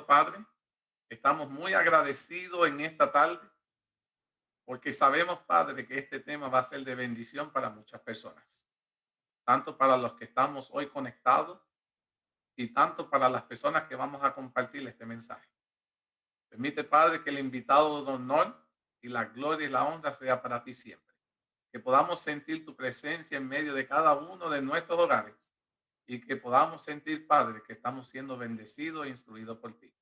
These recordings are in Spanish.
Padre, estamos muy agradecidos en esta tarde porque sabemos, Padre, que este tema va a ser de bendición para muchas personas, tanto para los que estamos hoy conectados y tanto para las personas que vamos a compartir este mensaje. Permite, Padre, que el invitado de honor y la gloria y la honra sea para ti siempre. Que podamos sentir tu presencia en medio de cada uno de nuestros hogares y que podamos sentir, Padre, que estamos siendo bendecidos e instruidos por ti.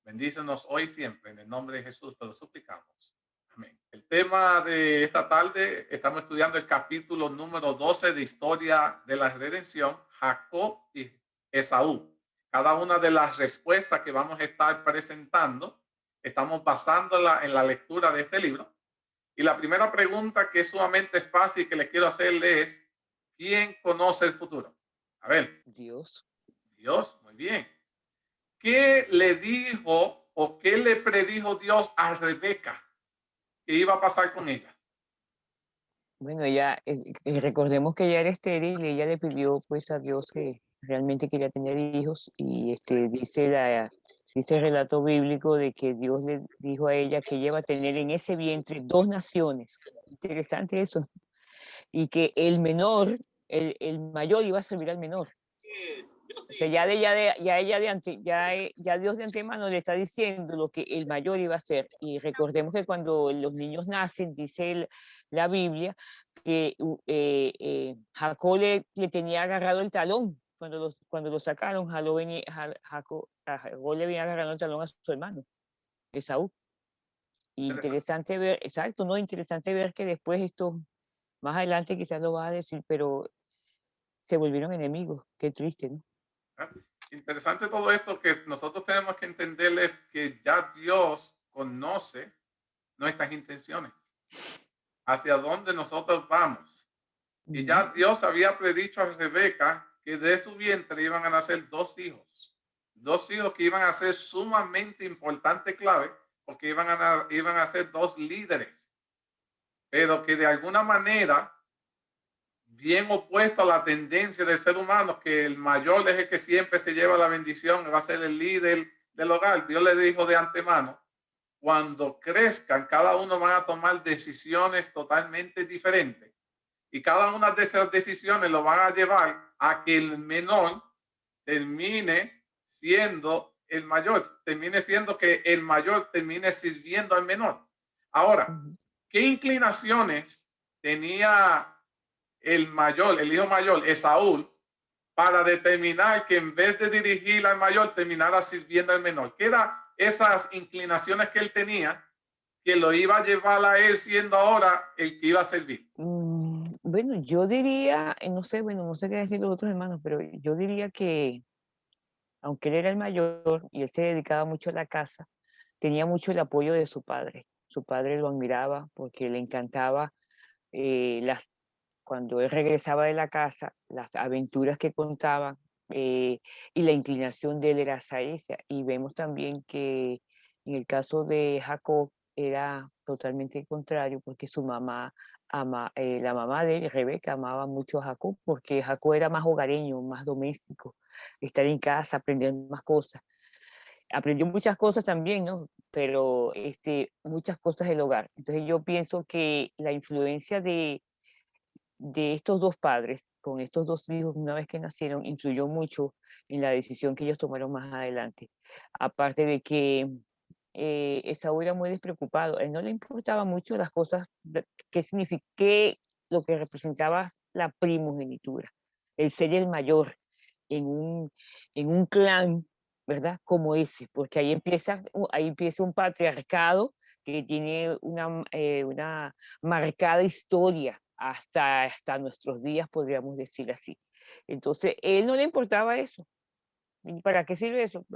Bendícenos hoy y siempre. En el nombre de Jesús te lo suplicamos. Amén. El tema de esta tarde, estamos estudiando el capítulo número 12 de Historia de la Redención, Jacob y Esaú. Cada una de las respuestas que vamos a estar presentando, estamos basándola en la lectura de este libro. Y la primera pregunta, que es sumamente fácil que les quiero hacerle, es: ¿quién conoce el futuro? A ver. Dios. Dios, muy bien. ¿Qué le dijo o qué le predijo Dios a Rebeca que iba a pasar con ella? Bueno, ella, recordemos que ella era estéril y ella le pidió pues a Dios que realmente quería tener hijos y dice el relato bíblico de que Dios le dijo a ella que ella iba a tener en ese vientre dos naciones. Interesante eso. Y que el menor, el mayor iba a servir al menor. O sea, ya Dios de antemano le está diciendo lo que el mayor iba a hacer. Y recordemos que cuando los niños nacen, dice la Biblia, que Jacob le tenía agarrado el talón. Cuando lo sacaron, Jacob le había agarrado el talón a su hermano, Esaú. Interesante. Interesante ver, exacto, ¿no? Interesante ver que después esto, más adelante quizás lo va a decir, pero se volvieron enemigos. Qué triste, ¿no? ¿Eh? Interesante todo esto, que nosotros tenemos que entenderles que ya Dios conoce nuestras intenciones, hacia dónde nosotros vamos. Y Ujú. ya Dios había predicho a Rebeca que de su vientre iban a nacer dos hijos que iban a ser sumamente importantes, clave, porque iban a ser dos líderes, pero que de alguna manera, bien opuesto a la tendencia del ser humano, que el mayor es el que siempre se lleva la bendición, va a ser el líder del hogar. Dios le dijo de antemano: cuando crezcan, cada uno van a tomar decisiones totalmente diferentes. Y cada una de esas decisiones lo van a llevar a que el menor termine siendo el mayor, termine siendo que el mayor termine sirviendo al menor. Ahora, Ujú. ¿qué inclinaciones tenía el hijo mayor, Esaú, para determinar que en vez de dirigir al mayor, terminara sirviendo al menor? ¿Qué eran esas inclinaciones que él tenía que lo iba a llevar a él siendo ahora el que iba a servir? Bueno, yo diría, no sé, bueno, no sé qué decir los otros hermanos, pero yo diría que, aunque él era el mayor y él se dedicaba mucho a la casa, tenía mucho el apoyo de su padre. Su padre lo admiraba porque le encantaba cuando él regresaba de la casa, las aventuras que contaban, y la inclinación de él era hacia esa. Y vemos también que en el caso de Jacob era totalmente contrario, porque su mamá, la mamá de él, Rebeca, amaba mucho a Jacob, porque Jacob era más hogareño, más doméstico, estar en casa, aprender más cosas. Aprendió muchas cosas también, ¿no? Pero muchas cosas del hogar. Entonces yo pienso que la influencia de estos dos padres, con estos dos hijos una vez que nacieron, influyó mucho en la decisión que ellos tomaron más adelante. Aparte de que Esaú era muy despreocupado, a él no le importaba mucho las cosas, qué significa, lo que representaba la primogenitura, el ser el mayor en un clan, ¿verdad? Como ese, porque ahí empieza un patriarcado que tiene una marcada historia hasta nuestros días, podríamos decir así. Entonces, a él no le importaba eso. ¿Y para qué sirve eso?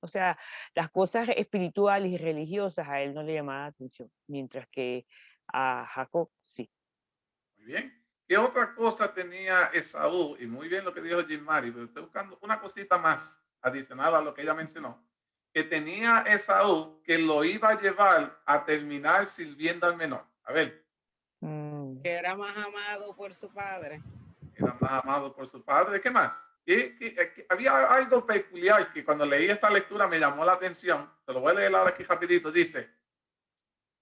O sea, las cosas espirituales y religiosas a él no le llamaban la atención, mientras que a Jacob sí. Muy bien. ¿Qué otra cosa tenía Esaú? Y muy bien lo que dijo Jim Mari, pero estoy buscando una cosita más adicional a lo que ella mencionó. Que tenía Esaú que lo iba a llevar a terminar sirviendo al menor. A ver. Mm, Que era más amado por su padre. era más amado por su padre. ¿Qué más? Había algo peculiar que cuando leí esta lectura me llamó la atención. Te lo voy a leer ahora aquí rapidito. Dice,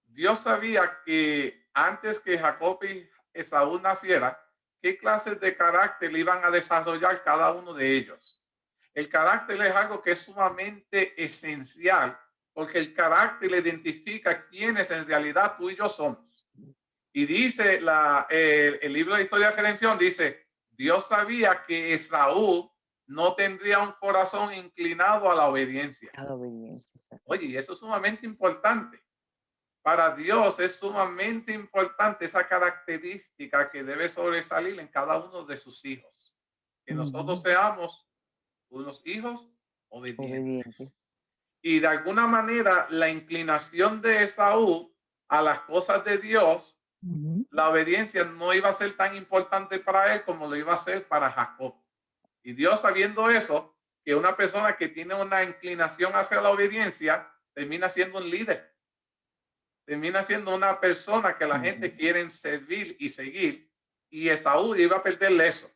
Dios sabía que antes que Jacob y Esaú naciera, qué clases de carácter iban a desarrollar cada uno de ellos. El carácter es algo que es sumamente esencial porque el carácter identifica quiénes en realidad tú y yo somos. Y dice el libro de Historia de Redención, dice, Dios sabía que Esaú no tendría un corazón inclinado a la obediencia. A la obediencia. Oye, y eso es sumamente importante. Para Dios es sumamente importante esa característica que debe sobresalir en cada uno de sus hijos. Que nosotros seamos unos hijos Obediente. obedientes. Y de alguna manera la inclinación de Esaú a las cosas de Dios, la obediencia no iba a ser tan importante para él como lo iba a ser para Jacob. Y Dios, sabiendo eso, que una persona que tiene una inclinación hacia la obediencia termina siendo un líder, termina siendo una persona que la gente quiere servir y seguir, y Esaú iba a perderle eso.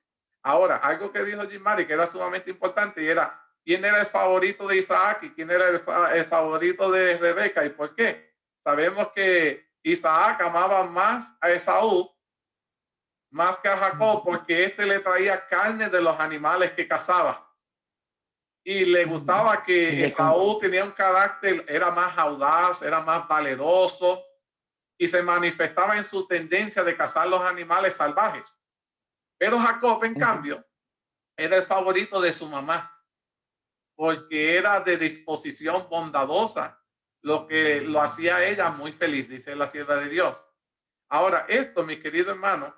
Ahora, algo que dijo Jim Mari que era sumamente importante y era quién era el favorito de Isaac y quién era el favorito de Rebeca y por qué. Sabemos que Isaac amaba más a Esaú más que a Jacob porque este le traía carne de los animales que cazaba. Y le gustaba que Esaú tenía un carácter, era más audaz, era más valeroso y se manifestaba en su tendencia de cazar los animales salvajes. Pero Jacob, en cambio, era el favorito de su mamá porque era de disposición bondadosa, lo que lo hacía a ella muy feliz, dice la sierva de Dios. Ahora, esto, mi querido hermano,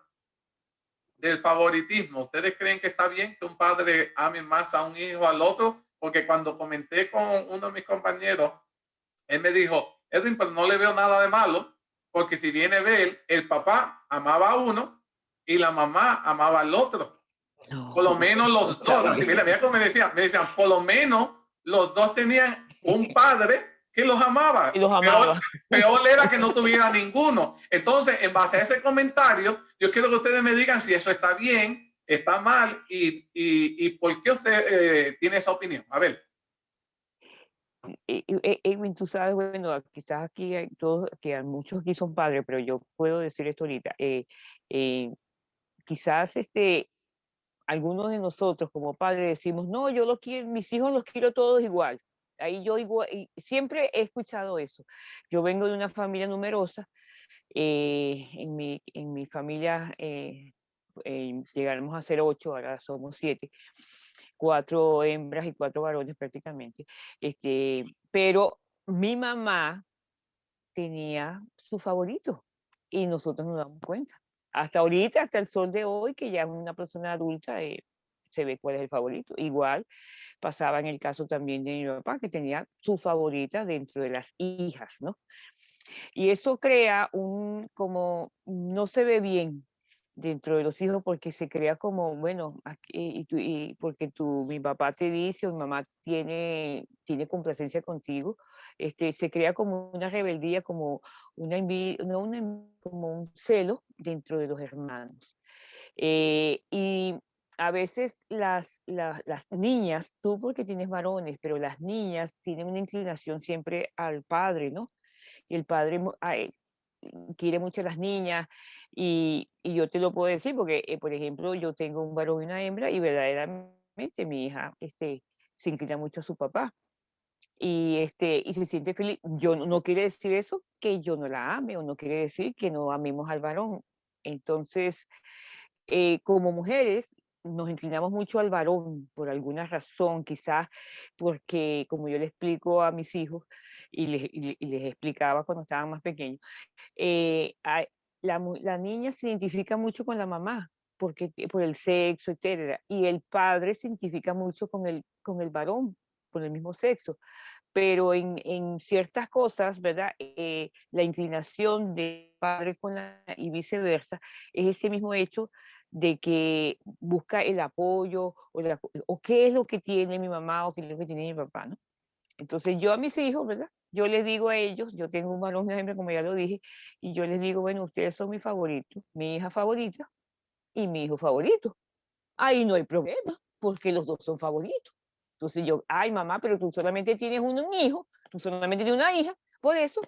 del favoritismo, ¿ustedes creen que está bien que un padre ame más a un hijo al otro? Porque cuando comenté con uno de mis compañeros, él me dijo, Edwin, pero no le veo nada de malo, porque si viene a ver, el papá amaba a uno y la mamá amaba al otro. No, Por lo menos los dos, así, mira cómo me decían, por lo menos los dos tenían un padre que los amaba. y los amaba. Peor era que no tuviera ninguno. Entonces, en base a ese comentario, yo quiero que ustedes me digan si eso está bien, está mal y por qué usted tiene esa opinión. A ver. Edwin, tú sabes, bueno, quizás aquí hay todos, que hay muchos aquí son padres, pero yo puedo decir esto ahorita. Eh, Quizás algunos de nosotros como padres decimos, no, yo los quiero, mis hijos los quiero todos igual. Ahí yo igual, y siempre he escuchado eso. Yo vengo de una familia numerosa. En mi familia llegamos a ser 8, ahora somos 7, 4 hembras y 4 varones prácticamente. Pero mi mamá tenía su favorito y nosotros nos damos cuenta. Hasta ahorita, hasta el sol de hoy, que ya es una persona adulta, se ve cuál es el favorito. Igual pasaba en el caso también de mi papá, que tenía su favorita dentro de las hijas, ¿no? Y eso crea como, no se ve bien dentro de los hijos porque se crea como, bueno, y porque mi papá te dice o mi mamá tiene complacencia contigo, se crea como una rebeldía, como no como un celo dentro de los hermanos. Y a veces las niñas, tú porque tienes varones, pero las niñas tienen una inclinación siempre al padre, ¿no? Y el padre quiere mucho a las niñas y yo te lo puedo decir porque, por ejemplo, yo tengo un varón y una hembra y verdaderamente mi hija se inclina mucho a su papá y se siente feliz. Yo no quiere decir eso que yo no la ame o no quiere decir que no amemos al varón. Entonces, como mujeres nos inclinamos mucho al varón por alguna razón, quizás porque como yo le explico a mis hijos y les explicaba cuando estaban más pequeños, la niña se identifica mucho con la mamá por el sexo, etcétera, y el padre se identifica mucho con el varón, con el mismo sexo, pero en ciertas cosas, ¿verdad? La inclinación de padre y viceversa es ese mismo hecho de que busca el apoyo o qué es lo que tiene mi mamá o qué es lo que tiene mi papá, ¿no? Entonces yo a mis hijos, ¿verdad? Yo les digo a ellos, yo tengo un varón y una hembra, como ya lo dije, y yo les digo, bueno, ustedes son mi favorito, mi hija favorita y mi hijo favorito. ahí no hay problema, porque los dos son favoritos. Entonces yo, ay mamá, pero tú solamente tienes un hijo, tú solamente tienes una hija, por eso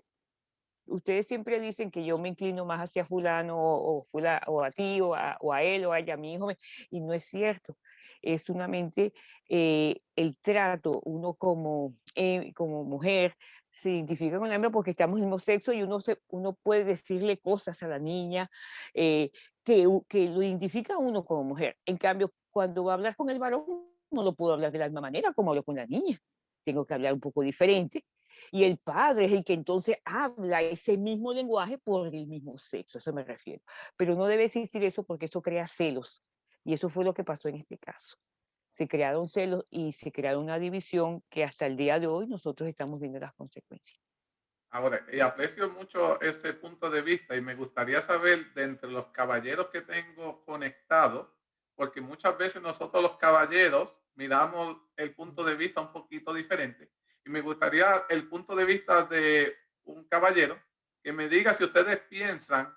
ustedes siempre dicen que yo me inclino más hacia fulano o a ti o a él o a ella, a mi hijo, y no es cierto. Es solamente el trato, uno como mujer se identifica con la hembra porque estamos en el mismo sexo y uno puede decirle cosas a la niña que lo identifica a uno como mujer. En cambio, cuando va a hablar con el varón, no lo puedo hablar de la misma manera como hablo con la niña. Tengo que hablar un poco diferente y el padre es el que entonces habla ese mismo lenguaje por el mismo sexo, a eso me refiero. Pero no debe existir eso porque eso crea celos. Y eso fue lo que pasó en este caso. Se crearon celos y se crearon una división que hasta el día de hoy nosotros estamos viendo las consecuencias. Ahora, y aprecio mucho ese punto de vista y me gustaría saber de entre los caballeros que tengo conectados, porque muchas veces nosotros los caballeros miramos el punto de vista un poquito diferente. Y me gustaría el punto de vista de un caballero que me diga si ustedes piensan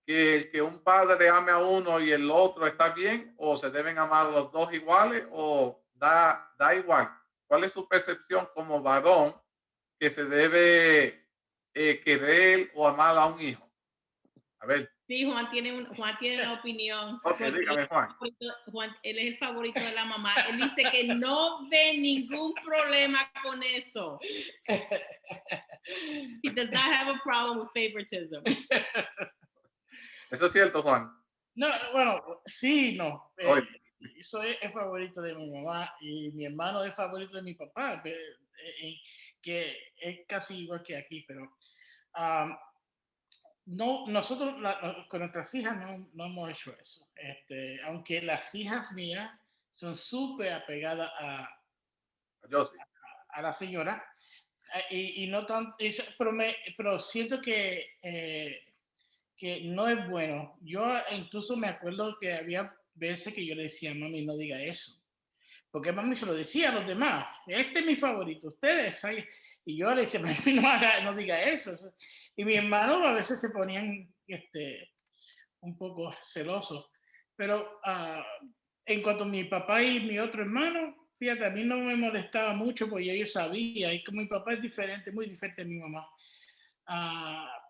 que un padre ame a uno y el otro está bien, o se deben amar los dos iguales, o da igual. ¿Cuál es su percepción como varón que se debe querer o amar a un hijo? A ver, Sí, Juan tiene una opinión, ok, porque dígame, Juan. Él es el favorito de la mamá. Él dice que no ve ningún problema con eso. He does not have a problem with favoritism. Eso es cierto, Juan. No, bueno, sí, no. Oye, Soy el favorito de mi mamá y mi hermano es favorito de mi papá, que es casi igual que aquí, pero no, nosotros con nuestras hijas no hemos hecho eso. Aunque las hijas mías son súper apegadas yo sí. a la señora, y no tanto, pero siento que no es bueno. Yo incluso me acuerdo que había veces que yo le decía, mami, no diga eso. Porque mami se lo decía a los demás, este es mi favorito, ustedes. Y yo le decía, mami, no diga eso. Y mi hermano a veces se ponían un poco celosos. Pero en cuanto a mi papá y mi otro hermano, fíjate, a mí no me molestaba mucho porque yo sabía, y como mi papá es diferente, muy diferente de mi mamá.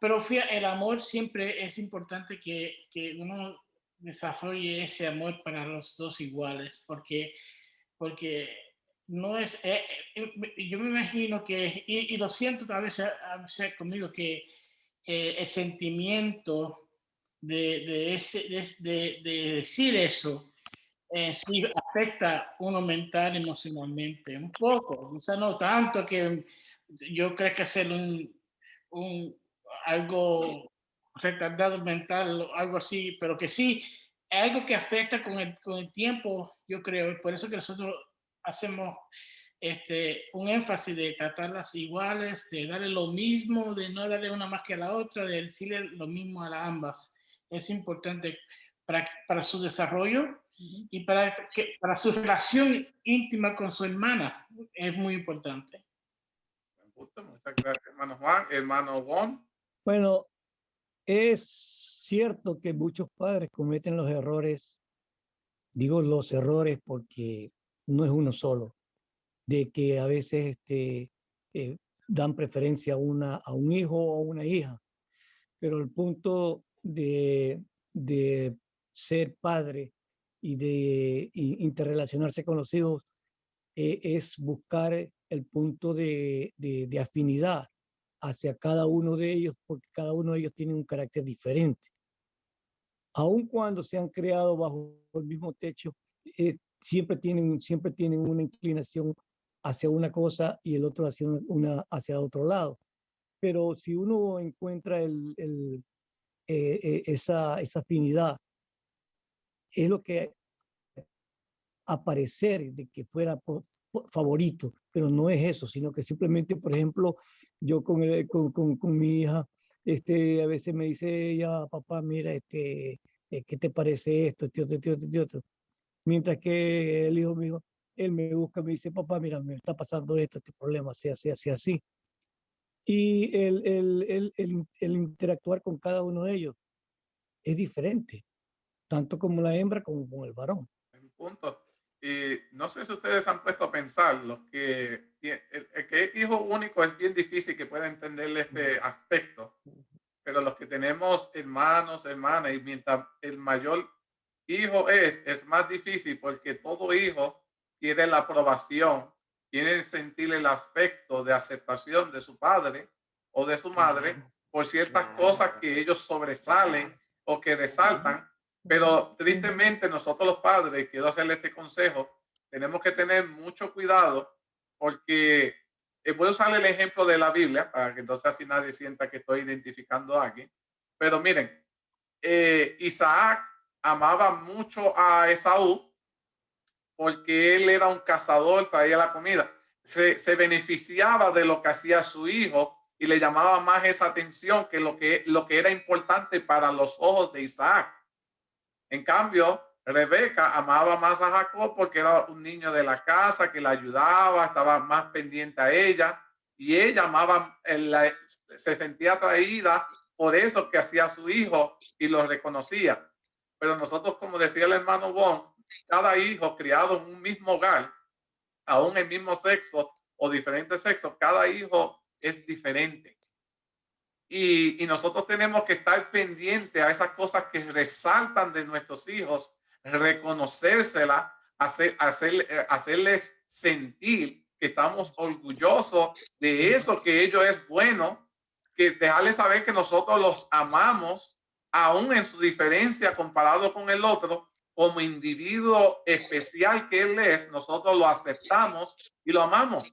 Pero fíjate, el amor siempre es importante que uno desarrolle ese amor para los dos iguales, porque no es, yo me imagino que, y lo siento a veces conmigo, que el sentimiento de decir eso sí afecta a uno mental, emocionalmente, un poco, quizá no tanto que yo creo que hacer un algo retardado mental o algo así, pero que sí, es algo que afecta con el tiempo, yo creo, por eso que nosotros hacemos un énfasis de tratarlas iguales, de darle lo mismo, de no darle una más que a la otra, de decirle lo mismo a ambas. Es importante para su desarrollo y para su relación íntima con su hermana. Es muy importante. Me gusta, muchas gracias, hermano Juan. Hermano Juan, Bueno, es cierto que muchos padres cometen los errores, digo los errores porque no es uno solo, de que a veces eh, dan preferencia a un hijo o a una hija, pero el punto de ser padre y de interrelacionarse con los hijos es buscar el punto de afinidad hacia cada uno de ellos, porque cada uno de ellos tiene un carácter diferente. Aun cuando se han creado bajo el mismo techo, siempre tienen una inclinación hacia una cosa y el otro hacia otro lado. Pero si uno encuentra esa afinidad, es lo que aparecer de que fuera favorito, pero no es eso, sino que simplemente, por ejemplo, yo con mi hija, a veces me dice ella, papá, mira, ¿qué te parece esto, otro? Mientras que el hijo mío, él me busca, me dice, papá, mira, me está pasando esto, este problema, así, así, así, así. Y el interactuar con cada uno de ellos es diferente, tanto como la hembra como con el varón. punto. Y no sé si ustedes han puesto a pensar, el que es hijo único es bien difícil que pueda entender este aspecto, pero los que tenemos hermanos, hermanas, y mientras el mayor hijo es más difícil porque todo hijo quiere la aprobación, quiere sentir el afecto de aceptación de su padre o de su madre por ciertas cosas que ellos sobresalen o que resaltan. Pero tristemente nosotros los padres, quiero hacerle este consejo, tenemos que tener mucho cuidado porque voy a usar el ejemplo de la Biblia para que entonces así nadie sienta que estoy identificando a alguien. Pero miren, Isaac amaba mucho a Esaú porque él era un cazador, traía la comida. Se beneficiaba de lo que hacía su hijo y le llamaba más esa atención que lo que era importante para los ojos de Isaac. En cambio, Rebeca amaba más a Jacob porque era un niño de la casa que la ayudaba, estaba más pendiente a ella y ella amaba, se sentía atraída por eso que hacía su hijo y lo reconocía. Pero nosotros, como decía el hermano Bon, cada hijo criado en un mismo hogar, aún el mismo sexo o diferentes sexos, cada hijo es diferente. Y nosotros tenemos que estar pendientes a esas cosas que resaltan de nuestros hijos, reconocérselas, hacerles sentir que estamos orgullosos de eso que ellos es bueno, que dejarles saber que nosotros los amamos, aún en su diferencia comparado con el otro, como individuo especial que él es, nosotros lo aceptamos y lo amamos.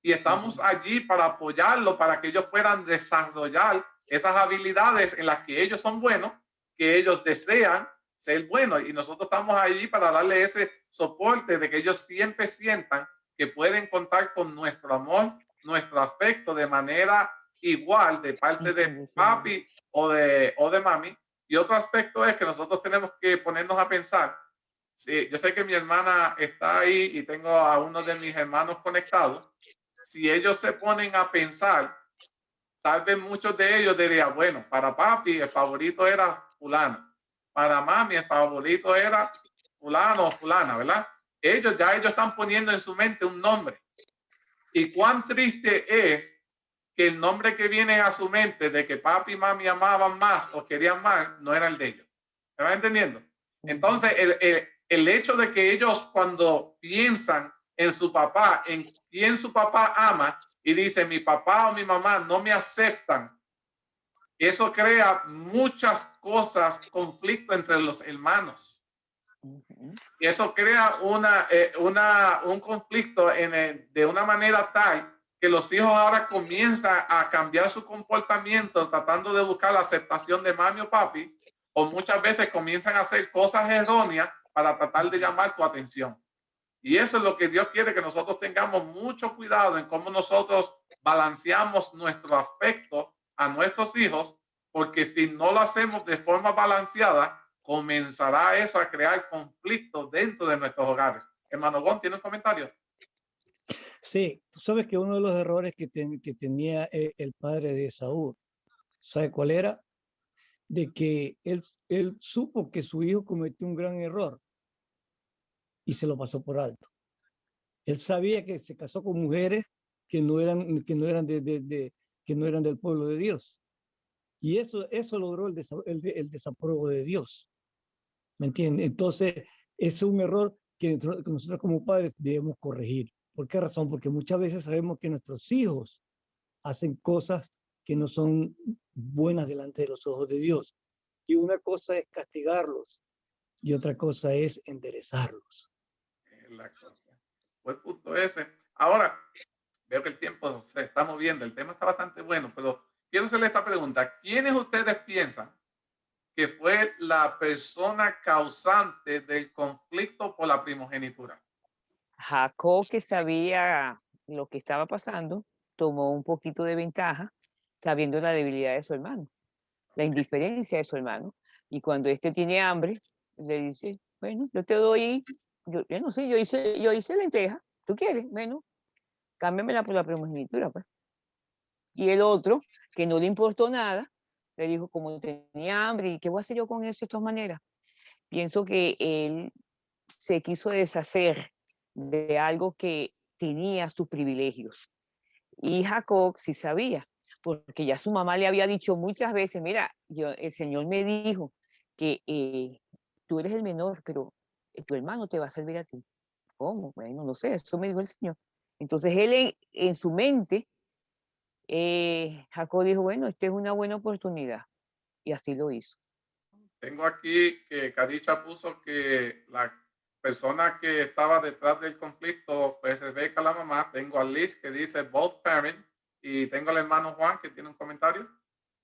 Y estamos allí para apoyarlo, para que ellos puedan desarrollar esas habilidades en las que ellos son buenos, que ellos desean ser buenos. Y nosotros estamos allí para darle ese soporte de que ellos siempre sientan que pueden contar con nuestro amor, nuestro afecto de manera igual de parte de papi o de mami. Y otro aspecto es que nosotros tenemos que ponernos a pensar. Sí, yo sé que mi hermana está ahí y tengo a uno de mis hermanos conectados. Si ellos se ponen a pensar, tal vez muchos de ellos dirían, bueno, para papi el favorito era fulano, para mami el favorito era fulano o fulana, ¿verdad? Ellos están poniendo en su mente un nombre. Y cuán triste es que el nombre que viene a su mente de que papi y mami amaban más o querían más, no era el de ellos. ¿Me va entendiendo? Entonces, el hecho de que ellos cuando piensan en su papá, en quién su papá ama, y dice, mi papá o mi mamá no me aceptan, eso crea muchas cosas, conflicto entre los hermanos. Y eso crea un conflicto de una manera tal que los hijos ahora comienzan a cambiar su comportamiento tratando de buscar la aceptación de mami o papi, o muchas veces comienzan a hacer cosas erróneas para tratar de llamar tu atención. Y eso es lo que Dios quiere, que nosotros tengamos mucho cuidado en cómo nosotros balanceamos nuestro afecto a nuestros hijos, porque si no lo hacemos de forma balanceada, comenzará eso a crear conflictos dentro de nuestros hogares. Hermano Gon, ¿tiene un comentario? Sí, tú sabes que uno de los errores que tenía el padre de Saúl, ¿sabe cuál era? De que él supo que su hijo cometió un gran error y se lo pasó por alto. Él sabía que se casó con mujeres que no eran que no eran del pueblo de Dios. Y eso logró el desapruebo de Dios. ¿Me entiendes? Entonces, es un error que nosotros como padres debemos corregir. ¿Por qué razón? Porque muchas veces sabemos que nuestros hijos hacen cosas que no son buenas delante de los ojos de Dios. Y una cosa es castigarlos y otra cosa es enderezarlos. Es la cosa. Buen punto ese. Ahora, veo que el tiempo se está moviendo, el tema está bastante bueno, pero quiero hacerle esta pregunta. ¿Quiénes ustedes piensan que fue la persona causante del conflicto por la primogenitura? Jacob, que sabía lo que estaba pasando, tomó un poquito de ventaja, sabiendo la debilidad de su hermano, la indiferencia de su hermano. Y cuando este tiene hambre, le dice, bueno, yo te doy, yo no sé, yo hice lenteja, ¿tú quieres? Bueno, cámbiamela por la primogenitura, pues. Y el otro, que no le importó nada, le dijo, como tenía hambre, ¿y qué voy a hacer yo con eso de todas maneras? Pienso que él se quiso deshacer de algo que tenía sus privilegios. Y Jacob sí sabía, porque ya su mamá le había dicho muchas veces, mira, el Señor me dijo que tú eres el menor, pero tu hermano te va a servir a ti. ¿Cómo? Bueno, no sé, eso me dijo el Señor. Entonces él en su mente, Jacob dijo, bueno, esta es una buena oportunidad. Y así lo hizo. Tengo aquí que Caricha puso que la persona que estaba detrás del conflicto fue Rebeca, la mamá. Tengo a Liz que dice both parents. Y tengo al hermano Juan que tiene un comentario.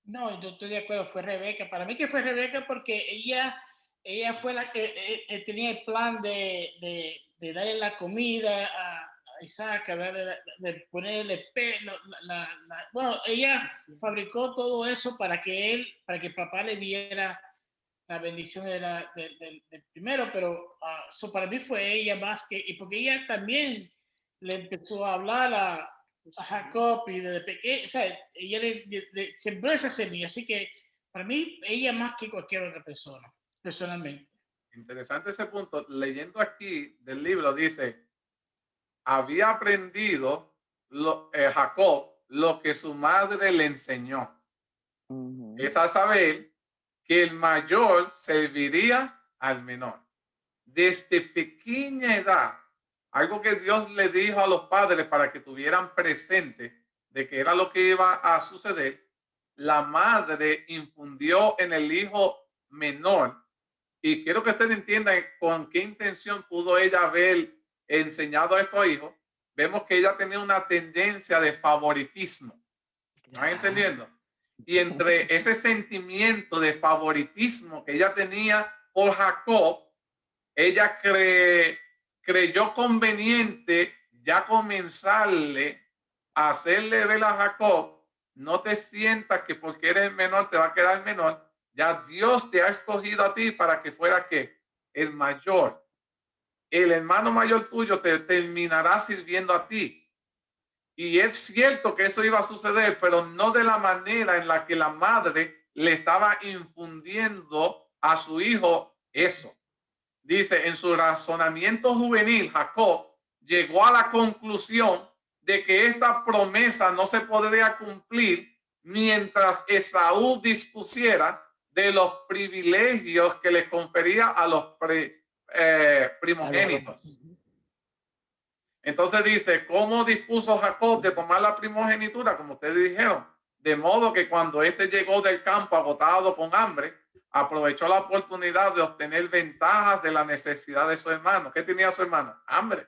No, yo estoy de acuerdo, fue Rebeca. Para mí que fue Rebeca porque ella fue la que tenía el plan de darle la comida a Isaac, de ponerle pelo. Bueno, ella fabricó todo eso para que papá le diera la bendición del primero, pero para mí fue ella más que, y porque ella también le empezó a hablar a Jacob y desde pequeño, o sea, ella le sembró esa semilla, así que para mí ella más que cualquier otra persona, personalmente. Interesante ese punto. Leyendo aquí del libro dice, había aprendido Jacob lo que su madre le enseñó. Es a saber que el mayor serviría al menor. Desde pequeña edad, algo que Dios le dijo a los padres para que tuvieran presente de que era lo que iba a suceder, la madre infundió en el hijo menor. Y quiero que ustedes entiendan con qué intención pudo ella haber enseñado a estos hijos. Vemos que ella tenía una tendencia de favoritismo. ¿Están entendiendo? Y entre ese sentimiento de favoritismo que ella tenía por Jacob, ella creyó conveniente ya comenzarle a hacerle ver a Jacob, no te sientas que porque eres el menor te va a quedar menor, ya Dios te ha escogido a ti para que fuera que el mayor, el hermano mayor tuyo te terminará sirviendo a ti. Y es cierto que eso iba a suceder, pero no de la manera en la que la madre le estaba infundiendo a su hijo eso. Dice, en su razonamiento juvenil, Jacob llegó a la conclusión de que esta promesa no se podría cumplir mientras Esaú dispusiera de los privilegios que le confería a los primogénitos. Entonces dice, ¿cómo dispuso Jacob de tomar la primogenitura? Como ustedes dijeron, de modo que cuando éste llegó del campo agotado con hambre, aprovechó la oportunidad de obtener ventajas de la necesidad de su hermano. ¿Qué tenía su hermano? Hambre.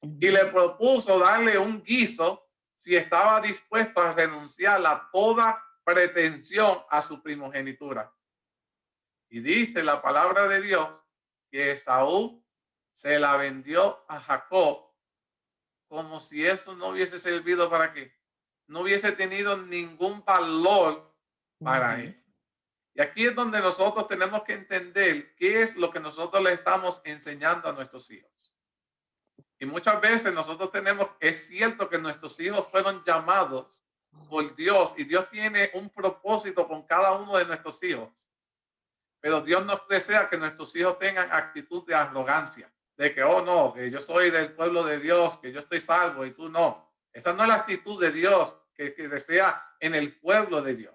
Y le propuso darle un guiso si estaba dispuesto a renunciar a toda pretensión a su primogenitura. Y dice la palabra de Dios que Esaú se la vendió a Jacob como si eso no hubiese servido para qué, no hubiese tenido ningún valor para él. Y aquí es donde nosotros tenemos que entender qué es lo que nosotros le estamos enseñando a nuestros hijos. Y muchas veces nosotros es cierto que nuestros hijos fueron llamados por Dios y Dios tiene un propósito con cada uno de nuestros hijos. Pero Dios nos desea que nuestros hijos tengan actitud de arrogancia, de que, oh no, que yo soy del pueblo de Dios, que yo estoy salvo y tú no. Esa no es la actitud de Dios que desea en el pueblo de Dios.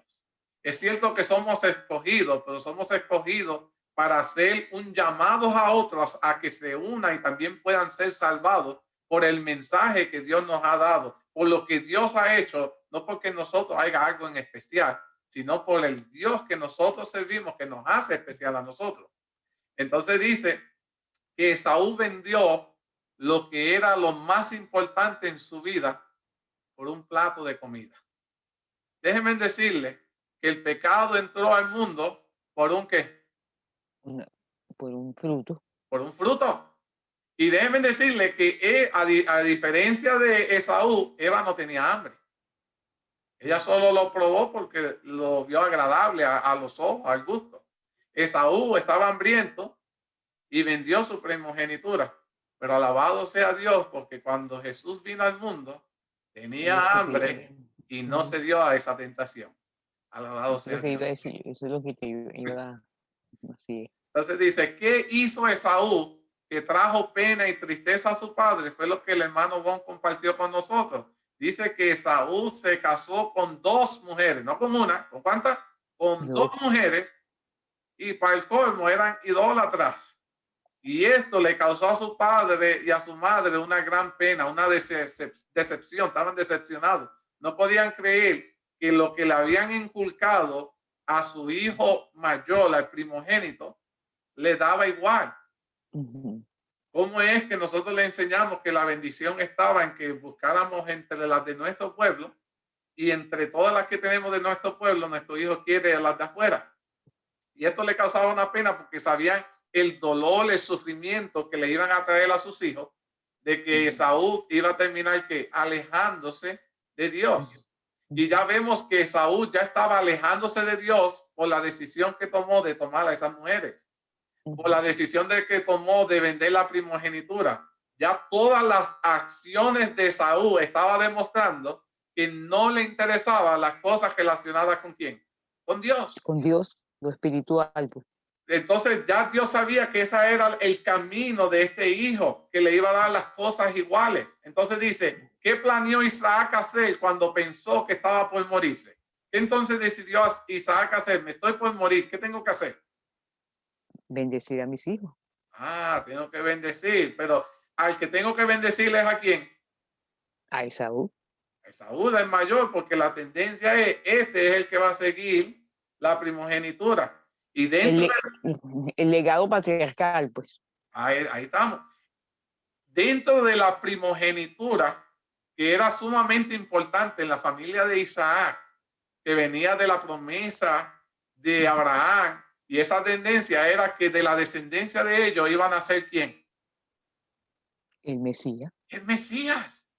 Es cierto que somos escogidos, pero somos escogidos para hacer un llamado a otros a que se unan y también puedan ser salvados por el mensaje que Dios nos ha dado, por lo que Dios ha hecho, no porque nosotros haya algo en especial, sino por el Dios que nosotros servimos, que nos hace especial a nosotros. Entonces dice que Esaú vendió lo que era lo más importante en su vida por un plato de comida. Déjenme decirle que el pecado entró al mundo por un ¿qué? Por un fruto. Por un fruto. Y déjenme decirle que a diferencia de Esaú, Eva no tenía hambre. Ella solo lo probó porque lo vio agradable a los ojos, al gusto. Esaú estaba hambriento y vendió su primogenitura. Pero alabado sea Dios, porque cuando Jesús vino al mundo, tenía hambre y no se dio a esa tentación. Alabado sea Dios. Eso es lo que te iba a decir. Entonces dice, ¿qué hizo Esaú que trajo pena y tristeza a su padre fue lo que el hermano Bon compartió con nosotros. Dice que Saúl se casó con 2 mujeres, no con una, ¿con cuántas? Con 2 mujeres, y para el colmo eran idólatras. Y esto le causó a su padre y a su madre una gran pena, una decepción, estaban decepcionados. No podían creer que lo que le habían inculcado a su hijo mayor, al primogénito, le daba igual. ¿Cómo es que nosotros le enseñamos que la bendición estaba en que buscáramos entre las de nuestro pueblo y entre todas las que tenemos de nuestro pueblo, nuestro hijo quiere las de afuera? Y esto le causaba una pena porque sabían el dolor, el sufrimiento que le iban a traer a sus hijos, de que Saúl iba a terminar que alejándose de Dios. Y ya vemos que Saúl ya estaba alejándose de Dios por la decisión que tomó de tomar a esas mujeres, por la decisión de que tomó de vender la primogenitura. Ya todas las acciones de Saúl estaba demostrando que no le interesaban las cosas relacionadas con quién, con Dios. Con Dios, lo espiritual. Pues. Entonces ya Dios sabía que ese era el camino de este hijo, que le iba a dar las cosas iguales. Entonces dice, ¿qué planeó Isaac hacer cuando pensó que estaba por morirse? ¿Qué entonces decidió Isaac hacer? Me estoy por morir, ¿qué tengo que hacer? Bendecir a mis hijos. Ah, tengo que bendecir, pero al que tengo que bendecirle es ¿a quién? A Esaú. Esaú es mayor, porque la tendencia es, este es el que va a seguir la primogenitura. Y dentro el legado patriarcal, pues. Ahí estamos. Dentro de la primogenitura, que era sumamente importante en la familia de Isaac, que venía de la promesa de Abraham, y esa tendencia era que de la descendencia de ellos iban a ser ¿quién? El Mesías. El Mesías.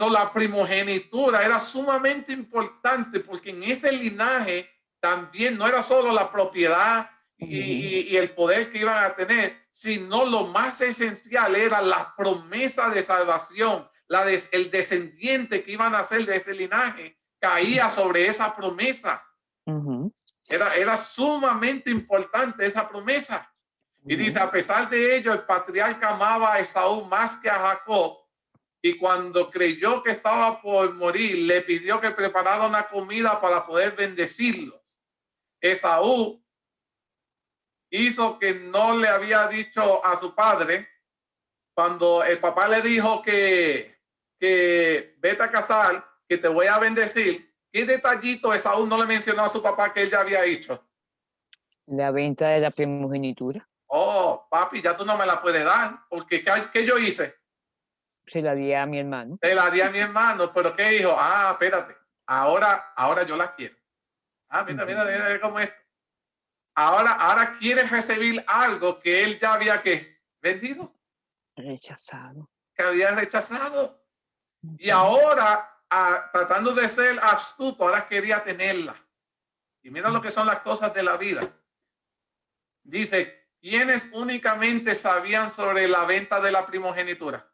La primogenitura era sumamente importante porque en ese linaje también no era solo la propiedad y el poder que iban a tener, sino lo más esencial era la promesa de salvación, el descendiente que iban a ser de ese linaje caía sobre esa promesa. Era sumamente importante esa promesa. Y dice, a pesar de ello, el patriarca amaba a Esaú más que a Jacob. Y cuando creyó que estaba por morir, le pidió que preparara una comida para poder bendecirlos. Esaú hizo que no le había dicho a su padre, cuando el papá le dijo que vete a casar, que te voy a bendecir. ¿Qué detallito Esaú no le mencionó a su papá que él ya había hecho? La venta de la primogenitura. Oh, papi, ya tú no me la puedes dar, porque ¿qué yo hice? Se la di a mi hermano. Se la di a mi hermano, pero ¿qué dijo? Ah, espérate, ahora yo la quiero. Ah, mira cómo es. Ahora quiere recibir algo que él ya había vendido. Rechazado. Que había rechazado. Y ahora, tratando de ser astuto, ahora quería tenerla. Y mira lo que son las cosas de la vida. Dice, ¿quiénes únicamente sabían sobre la venta de la primogenitura?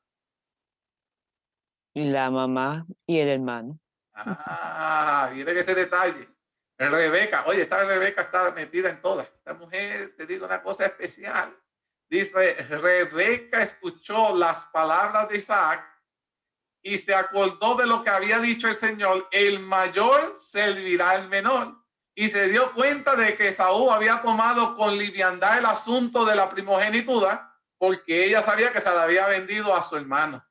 La mamá y el hermano. Ah, mire ese detalle. Rebeca, oye, esta Rebeca está metida en todas. Esta mujer, te digo una cosa especial. Dice, Rebeca escuchó las palabras de Isaac y se acordó de lo que había dicho el Señor, el mayor servirá al menor. Y se dio cuenta de que Esaú había tomado con liviandad el asunto de la primogenitura porque ella sabía que se la había vendido a su hermano.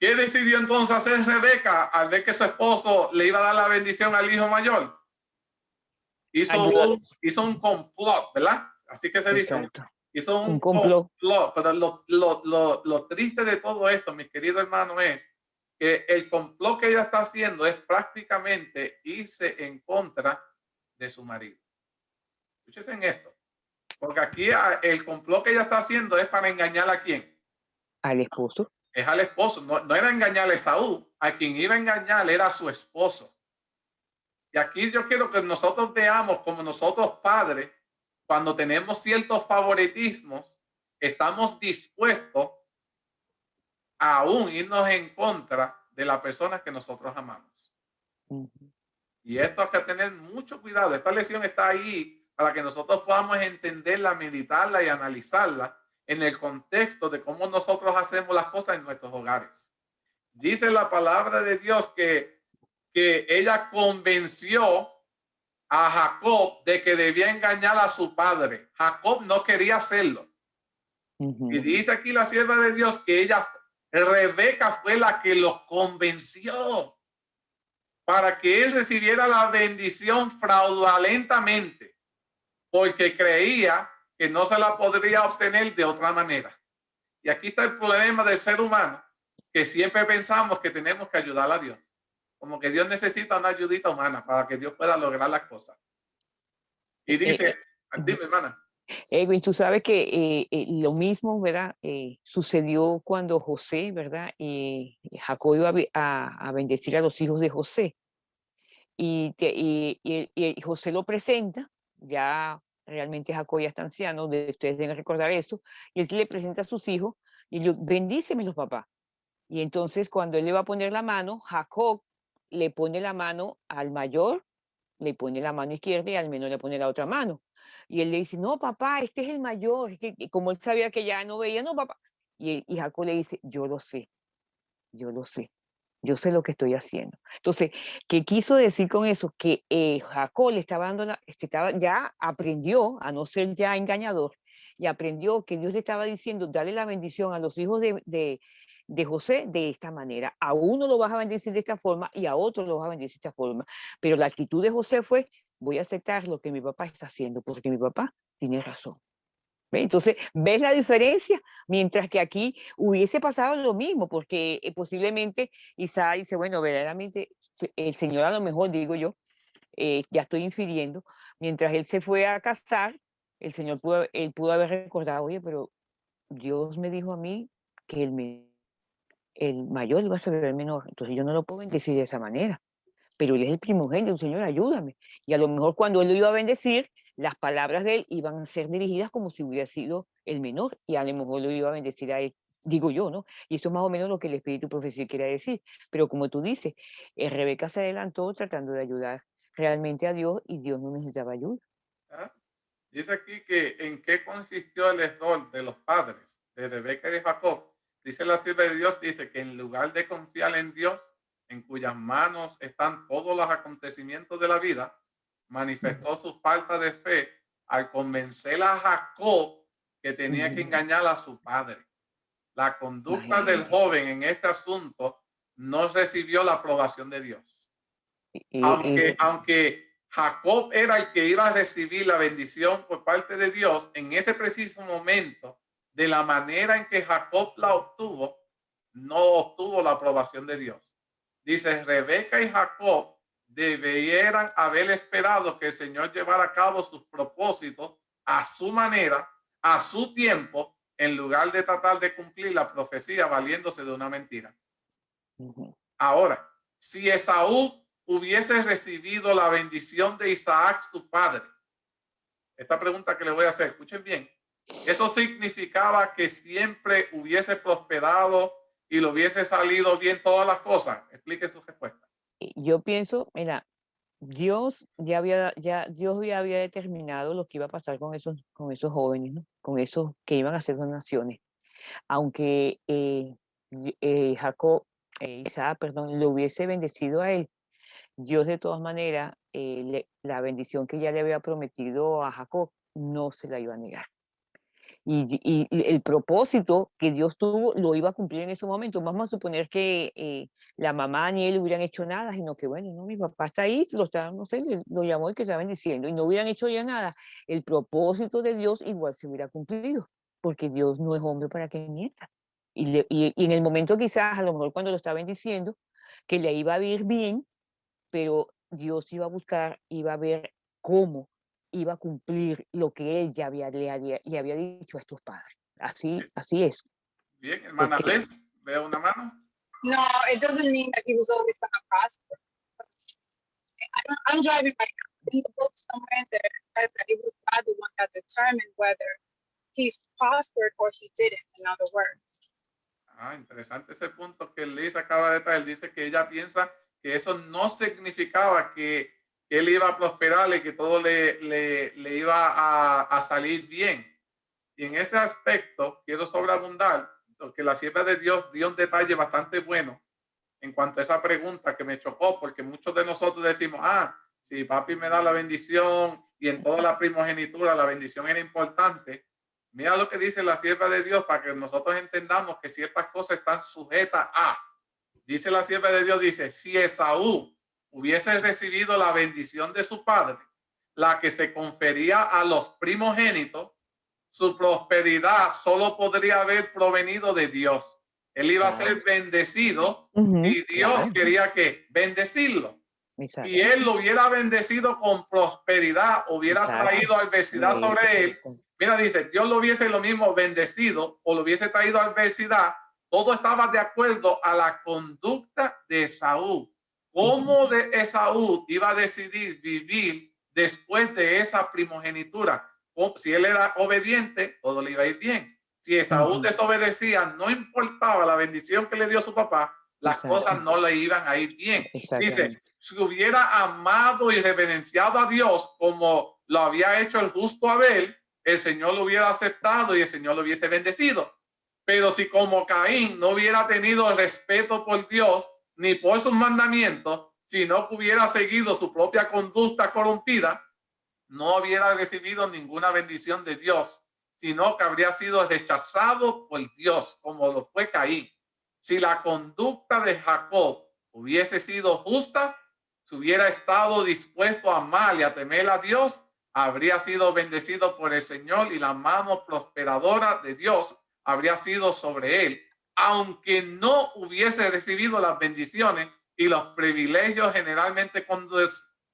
¿Qué decidió entonces hacer Rebeca al ver que su esposo le iba a dar la bendición al hijo mayor? Hizo un complot, ¿verdad? Así que se dice. Exacto. Hizo un complot. Pero lo triste de todo esto, mis queridos hermanos, es que el complot que ella está haciendo es prácticamente irse en contra de su marido. Escúchense en esto. Porque aquí el complot que ella está haciendo es para engañar ¿a quién? Al esposo. Es al esposo, no era engañar a Esaú, a quien iba a engañar era a su esposo. Y aquí yo quiero que nosotros veamos como nosotros padres, cuando tenemos ciertos favoritismos, estamos dispuestos a aún irnos en contra de la persona que nosotros amamos. Y esto hay que tener mucho cuidado. Esta lección está ahí para que nosotros podamos entenderla, meditarla y analizarla en el contexto de cómo nosotros hacemos las cosas en nuestros hogares. Dice la palabra de Dios que ella convenció a Jacob de que debía engañar a su padre. Jacob no quería hacerlo. Y dice aquí la sierva de Dios que Rebeca fue la que lo convenció para que él recibiera la bendición fraudulentamente, porque creía que no se la podría obtener de otra manera. Y aquí está el problema del ser humano, que siempre pensamos que tenemos que ayudar a Dios. Como que Dios necesita una ayudita humana para que Dios pueda lograr las cosas. Y dice, dime, hermana. Edwin, tú sabes que lo mismo, ¿verdad? Sucedió cuando José, ¿verdad? Jacob iba a bendecir a los hijos de José. Y José lo presenta, ya realmente Jacob ya está anciano, ustedes deben recordar eso, y él le presenta a sus hijos y le dice, bendíceme los papás. Y entonces cuando él le va a poner la mano, Jacob le pone la mano al mayor, le pone la mano izquierda y al menor le pone la otra mano. Y él le dice, no, papá, este es el mayor. Es que, como él sabía que ya no veía, no, papá. Y Jacob le dice, yo lo sé, yo sé lo que estoy haciendo. Entonces, ¿qué quiso decir con eso? Que Jacob le estaba dando, ya aprendió a no ser ya engañador y aprendió que Dios le estaba diciendo, dale la bendición a los hijos de José de esta manera. A uno lo vas a bendecir de esta forma y a otro lo vas a bendecir de esta forma. Pero la actitud de José fue, voy a aceptar lo que mi papá está haciendo, porque mi papá tiene razón. ¿Ve? Entonces, ¿ves la diferencia? Mientras que aquí hubiese pasado lo mismo, porque posiblemente Isaac dice, bueno, verdaderamente el Señor a lo mejor, digo yo, ya estoy infiriendo, mientras él se fue a casar, el Señor él pudo haber recordado, oye, pero Dios me dijo a mí que el mayor iba a ser el menor, entonces yo no lo puedo bendecir de esa manera, pero él es el primogénito, Señor, ayúdame. Y a lo mejor cuando él lo iba a bendecir, las palabras de él iban a ser dirigidas como si hubiera sido el menor, y a lo mejor lo iba a bendecir a él, digo yo, ¿no? Y eso es más o menos lo que el Espíritu Profecía quiere decir. Pero como tú dices, Rebeca se adelantó tratando de ayudar realmente a Dios y Dios no necesitaba ayuda. Dice aquí que en qué consistió el error de los padres de Rebeca y de Jacob. Dice la sierva de Dios, dice que en lugar de confiar en Dios, en cuyas manos están todos los acontecimientos de la vida, manifestó su falta de fe al convencer a Jacob que tenía que engañar a su padre. La conducta del joven en este asunto no recibió la aprobación de Dios. Aunque Jacob era el que iba a recibir la bendición por parte de Dios, en ese preciso momento, de la manera en que Jacob la obtuvo, no obtuvo la aprobación de Dios. Dice, Rebeca y Jacob debieran haber esperado que el Señor llevara a cabo sus propósitos a su manera, a su tiempo, en lugar de tratar de cumplir la profecía valiéndose de una mentira. Ahora, si Esaú hubiese recibido la bendición de Isaac, su padre, esta pregunta que le voy a hacer, escuchen bien, eso significaba que siempre hubiese prosperado y le hubiese salido bien todas las cosas. Explique su respuesta. Yo pienso, mira, Dios ya había determinado lo que iba a pasar con esos jóvenes, ¿no? Con esos que iban a ser donaciones. Aunque Isaac, perdón, le hubiese bendecido a él, Dios de todas maneras, la bendición que ya le había prometido a Jacob, no se la iba a negar. Y el propósito que Dios tuvo lo iba a cumplir en ese momento. Vamos a suponer que la mamá ni él hubieran hecho nada, sino que, bueno, no, mi papá está ahí, no sé, lo llamó y que está bendiciendo, y no hubieran hecho ya nada. El propósito de Dios igual se hubiera cumplido, porque Dios no es hombre para que mienta. Y en el momento quizás, a lo mejor cuando lo está bendiciendo, que le iba a ir bien, pero Dios iba a buscar, iba a ver cómo iba a cumplir lo que él ya le había dicho a estos padres. Así es. Bien, hermana Bless, veo una mano. No, it doesn't mean that he was always going to prosper. I'm driving right now. In the book somewhere there it says that it was God the one that determined whether he prospered or he didn't, in other words. Interesante ese punto que Liz acaba de traer. Dice que ella piensa que eso no significaba que él iba a prosperar y que todo le iba a salir bien. Y en ese aspecto quiero sobreabundar, porque la sierva de Dios dio un detalle bastante bueno en cuanto a esa pregunta que me chocó, porque muchos de nosotros decimos, si papi me da la bendición y en toda la primogenitura la bendición era importante. Mira lo que dice la sierva de Dios para que nosotros entendamos que ciertas cosas están sujetas a. Dice la sierva de Dios, dice, si Esaú hubiese recibido la bendición de su padre, la que se confería a los primogénitos, su prosperidad solo podría haber provenido de Dios. Él iba a ser bendecido y Dios quería que bendecirlo. Exacto. Y él lo hubiera bendecido con prosperidad, hubiera traído adversidad sobre él. Mira, dice, Dios lo hubiese lo mismo bendecido o lo hubiese traído adversidad. Todo estaba de acuerdo a la conducta de Esaú. ¿Cómo de Esaú iba a decidir vivir después de esa primogenitura? Si él era obediente, todo le iba a ir bien. Si Esaú desobedecía, no importaba la bendición que le dio su papá, las cosas no le iban a ir bien. Dice, si hubiera amado y reverenciado a Dios como lo había hecho el justo Abel, el Señor lo hubiera aceptado y el Señor lo hubiese bendecido. Pero si como Caín no hubiera tenido respeto por Dios ni por sus mandamientos, sino que hubiera seguido su propia conducta corrompida, no hubiera recibido ninguna bendición de Dios, sino que habría sido rechazado por Dios, como lo fue Caín. Si la conducta de Jacob hubiese sido justa, si hubiera estado dispuesto a amar y a temer a Dios, habría sido bendecido por el Señor y la mano prosperadora de Dios habría sido sobre él, aunque no hubiese recibido las bendiciones y los privilegios generalmente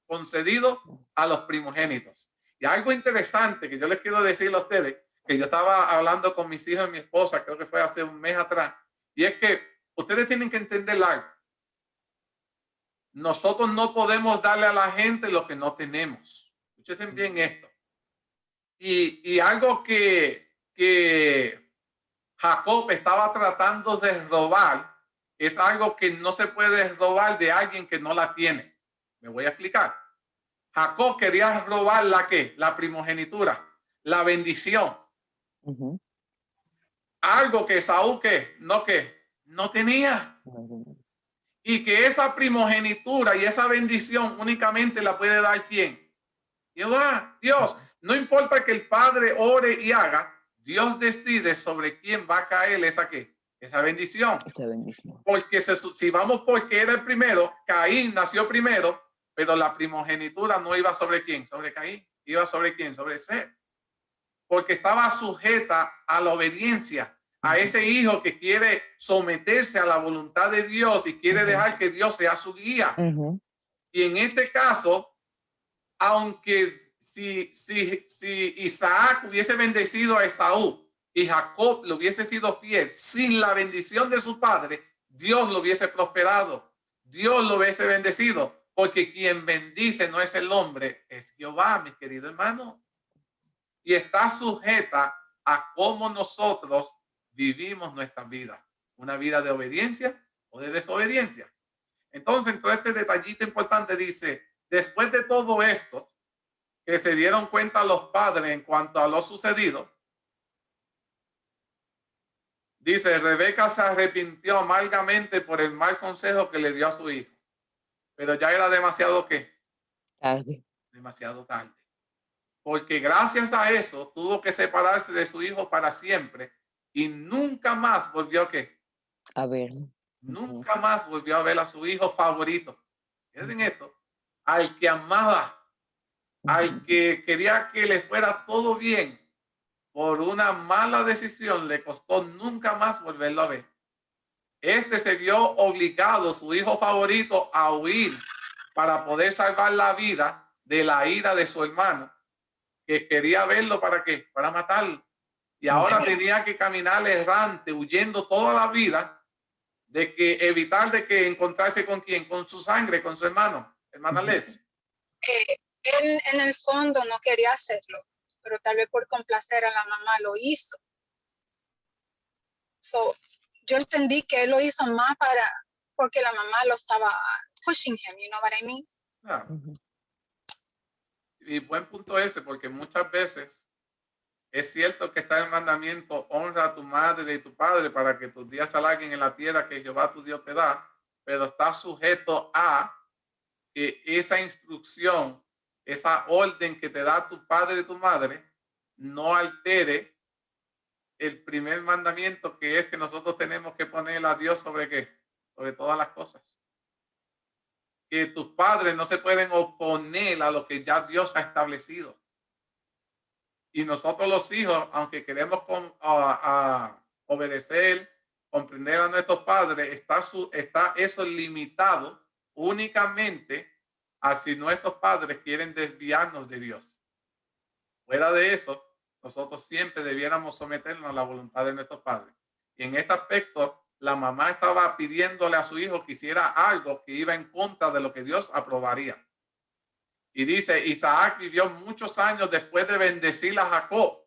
concedidos a los primogénitos. Y algo interesante que yo les quiero decir a ustedes, que yo estaba hablando con mis hijos y mi esposa, creo que fue hace un mes atrás, y es que ustedes tienen que entender algo. Nosotros no podemos darle a la gente lo que no tenemos. Escuchen bien esto. Y algo que Jacob estaba tratando de robar es algo que no se puede robar de alguien que no la tiene. Me voy a explicar. Jacob quería robar la primogenitura, la bendición. Algo que Saúl no tenía. Y que esa primogenitura y esa bendición únicamente la puede dar ¿quién? Jehová, Dios. No importa que el padre ore y haga, Dios decide sobre quién va a caer esa bendición. Porque si vamos porque era el primero, Caín nació primero, pero la primogenitura no iba sobre quién, sobre Caín, iba sobre quién, sobre Seth. Porque estaba sujeta a la obediencia, a ese hijo que quiere someterse a la voluntad de Dios y quiere dejar que Dios sea su guía. Y en este caso, aunque si Isaac hubiese bendecido a Esaú y Jacob le hubiese sido fiel, sin la bendición de su padre, Dios lo hubiese prosperado, Dios lo hubiese bendecido, porque quien bendice no es el hombre, es Jehová, mis queridos hermanos. Y está sujeta a cómo nosotros vivimos nuestra vida, una vida de obediencia o de desobediencia. Entonces, todo este detallito importante dice, después de todo esto, que se dieron cuenta los padres en cuanto a lo sucedido, dice, Rebeca se arrepintió amargamente por el mal consejo que le dio a su hijo, pero ya era demasiado tarde. Demasiado tarde. Porque gracias a eso tuvo que separarse de su hijo para siempre y nunca más volvió a verlo. Nunca más volvió a ver a su hijo favorito. Fíjense esto, al que amaba, al que quería que le fuera todo bien, por una mala decisión le costó nunca más volverlo a ver. Este se vio obligado, su hijo favorito, a huir para poder salvar la vida de la ira de su hermano, que quería verlo ¿para qué? Para matarlo. Y ahora tenía que caminar errante, huyendo toda la vida de que evitar de que encontrarse con quién, con su sangre, con su hermana Les. Él en el fondo no quería hacerlo, pero tal vez por complacer a la mamá lo hizo. Yo entendí que él lo hizo más porque la mamá lo estaba pushing him, you know what I mean? Claro. Y buen punto ese, porque muchas veces Es cierto que está el mandamiento, honra a tu madre y tu padre para que tus días se alarguen en la tierra que Jehová tu Dios te da, pero está sujeto a que esa instrucción, esa orden que te da tu padre y tu madre, no altere el primer mandamiento, que es que nosotros tenemos que poner a Dios sobre qué, sobre todas las cosas. Que tus padres no se pueden oponer a lo que ya Dios ha establecido. Y nosotros los hijos, aunque queremos obedecer, comprender a nuestros padres, está eso limitado únicamente a si nuestros padres quieren desviarnos de Dios. Fuera de eso, nosotros siempre debiéramos someternos a la voluntad de nuestros padres. Y en este aspecto, la mamá estaba pidiéndole a su hijo que hiciera algo que iba en contra de lo que Dios aprobaría. Y dice, Isaac vivió muchos años después de bendecir a Jacob.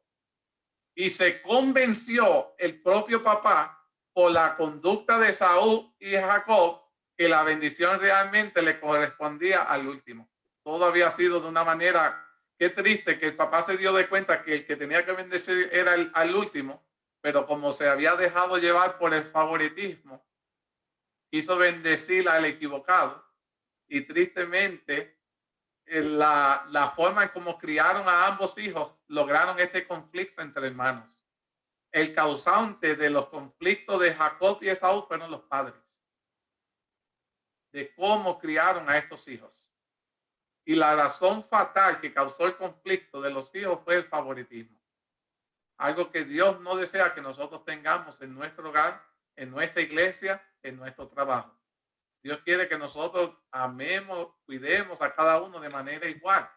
Y se convenció el propio papá por la conducta de Saúl y Jacob que la bendición realmente le correspondía al último. Todo había sido de una manera, qué triste que el papá se dio de cuenta que el que tenía que bendecir era al último, pero como se había dejado llevar por el favoritismo, quiso bendecir al equivocado. Y tristemente, la forma en cómo criaron a ambos hijos lograron este conflicto entre hermanos. El causante de los conflictos de Jacob y Esaú fueron los padres, de cómo criaron a estos hijos. Y la razón fatal que causó el conflicto de los hijos fue el favoritismo. Algo que Dios no desea que nosotros tengamos en nuestro hogar, en nuestra iglesia, en nuestro trabajo. Dios quiere que nosotros amemos, cuidemos a cada uno de manera igual,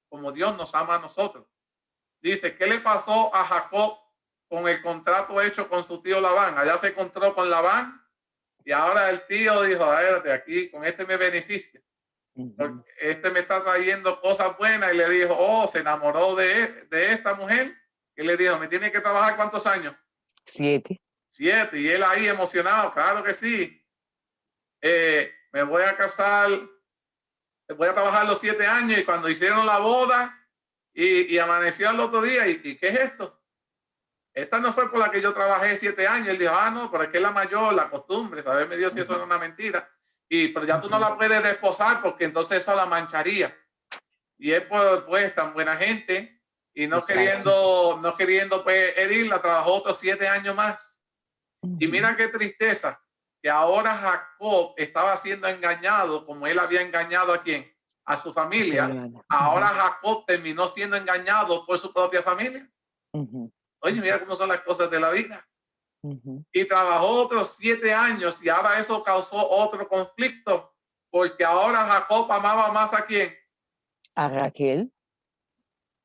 como Dios nos ama a nosotros. Dice, ¿qué le pasó a Jacob con el contrato hecho con su tío Labán? Allá se encontró con Labán y ahora el tío dijo, a ver, de aquí, con este me beneficia. Este me está trayendo cosas buenas, y le dijo, oh, se enamoró de esta mujer, y le dijo, ¿me tiene que trabajar cuántos años? 7. 7, y él ahí emocionado, claro que sí. Me voy a casar, voy a trabajar los 7 años, y cuando hicieron la boda y amaneció el otro día, ¿y qué es esto? Esta no fue por la que yo trabajé 7 años. Él dijo, no, pero es que es la mayor, la costumbre, saberme Dios si eso era una mentira. Pero ya tú no la puedes desposar porque entonces eso la mancharía. Y él, pues tan buena gente y no queriendo pues herirla, trabajó otros 7 años más. Y mira qué tristeza, que ahora Jacob estaba siendo engañado como él había engañado ¿a quién? A su familia. Ahora Jacob terminó siendo engañado por su propia familia. Oye, mira cómo son las cosas de la vida. Y trabajó otros 7 años y ahora eso causó otro conflicto, porque ahora Jacob amaba más ¿a quién? A Raquel.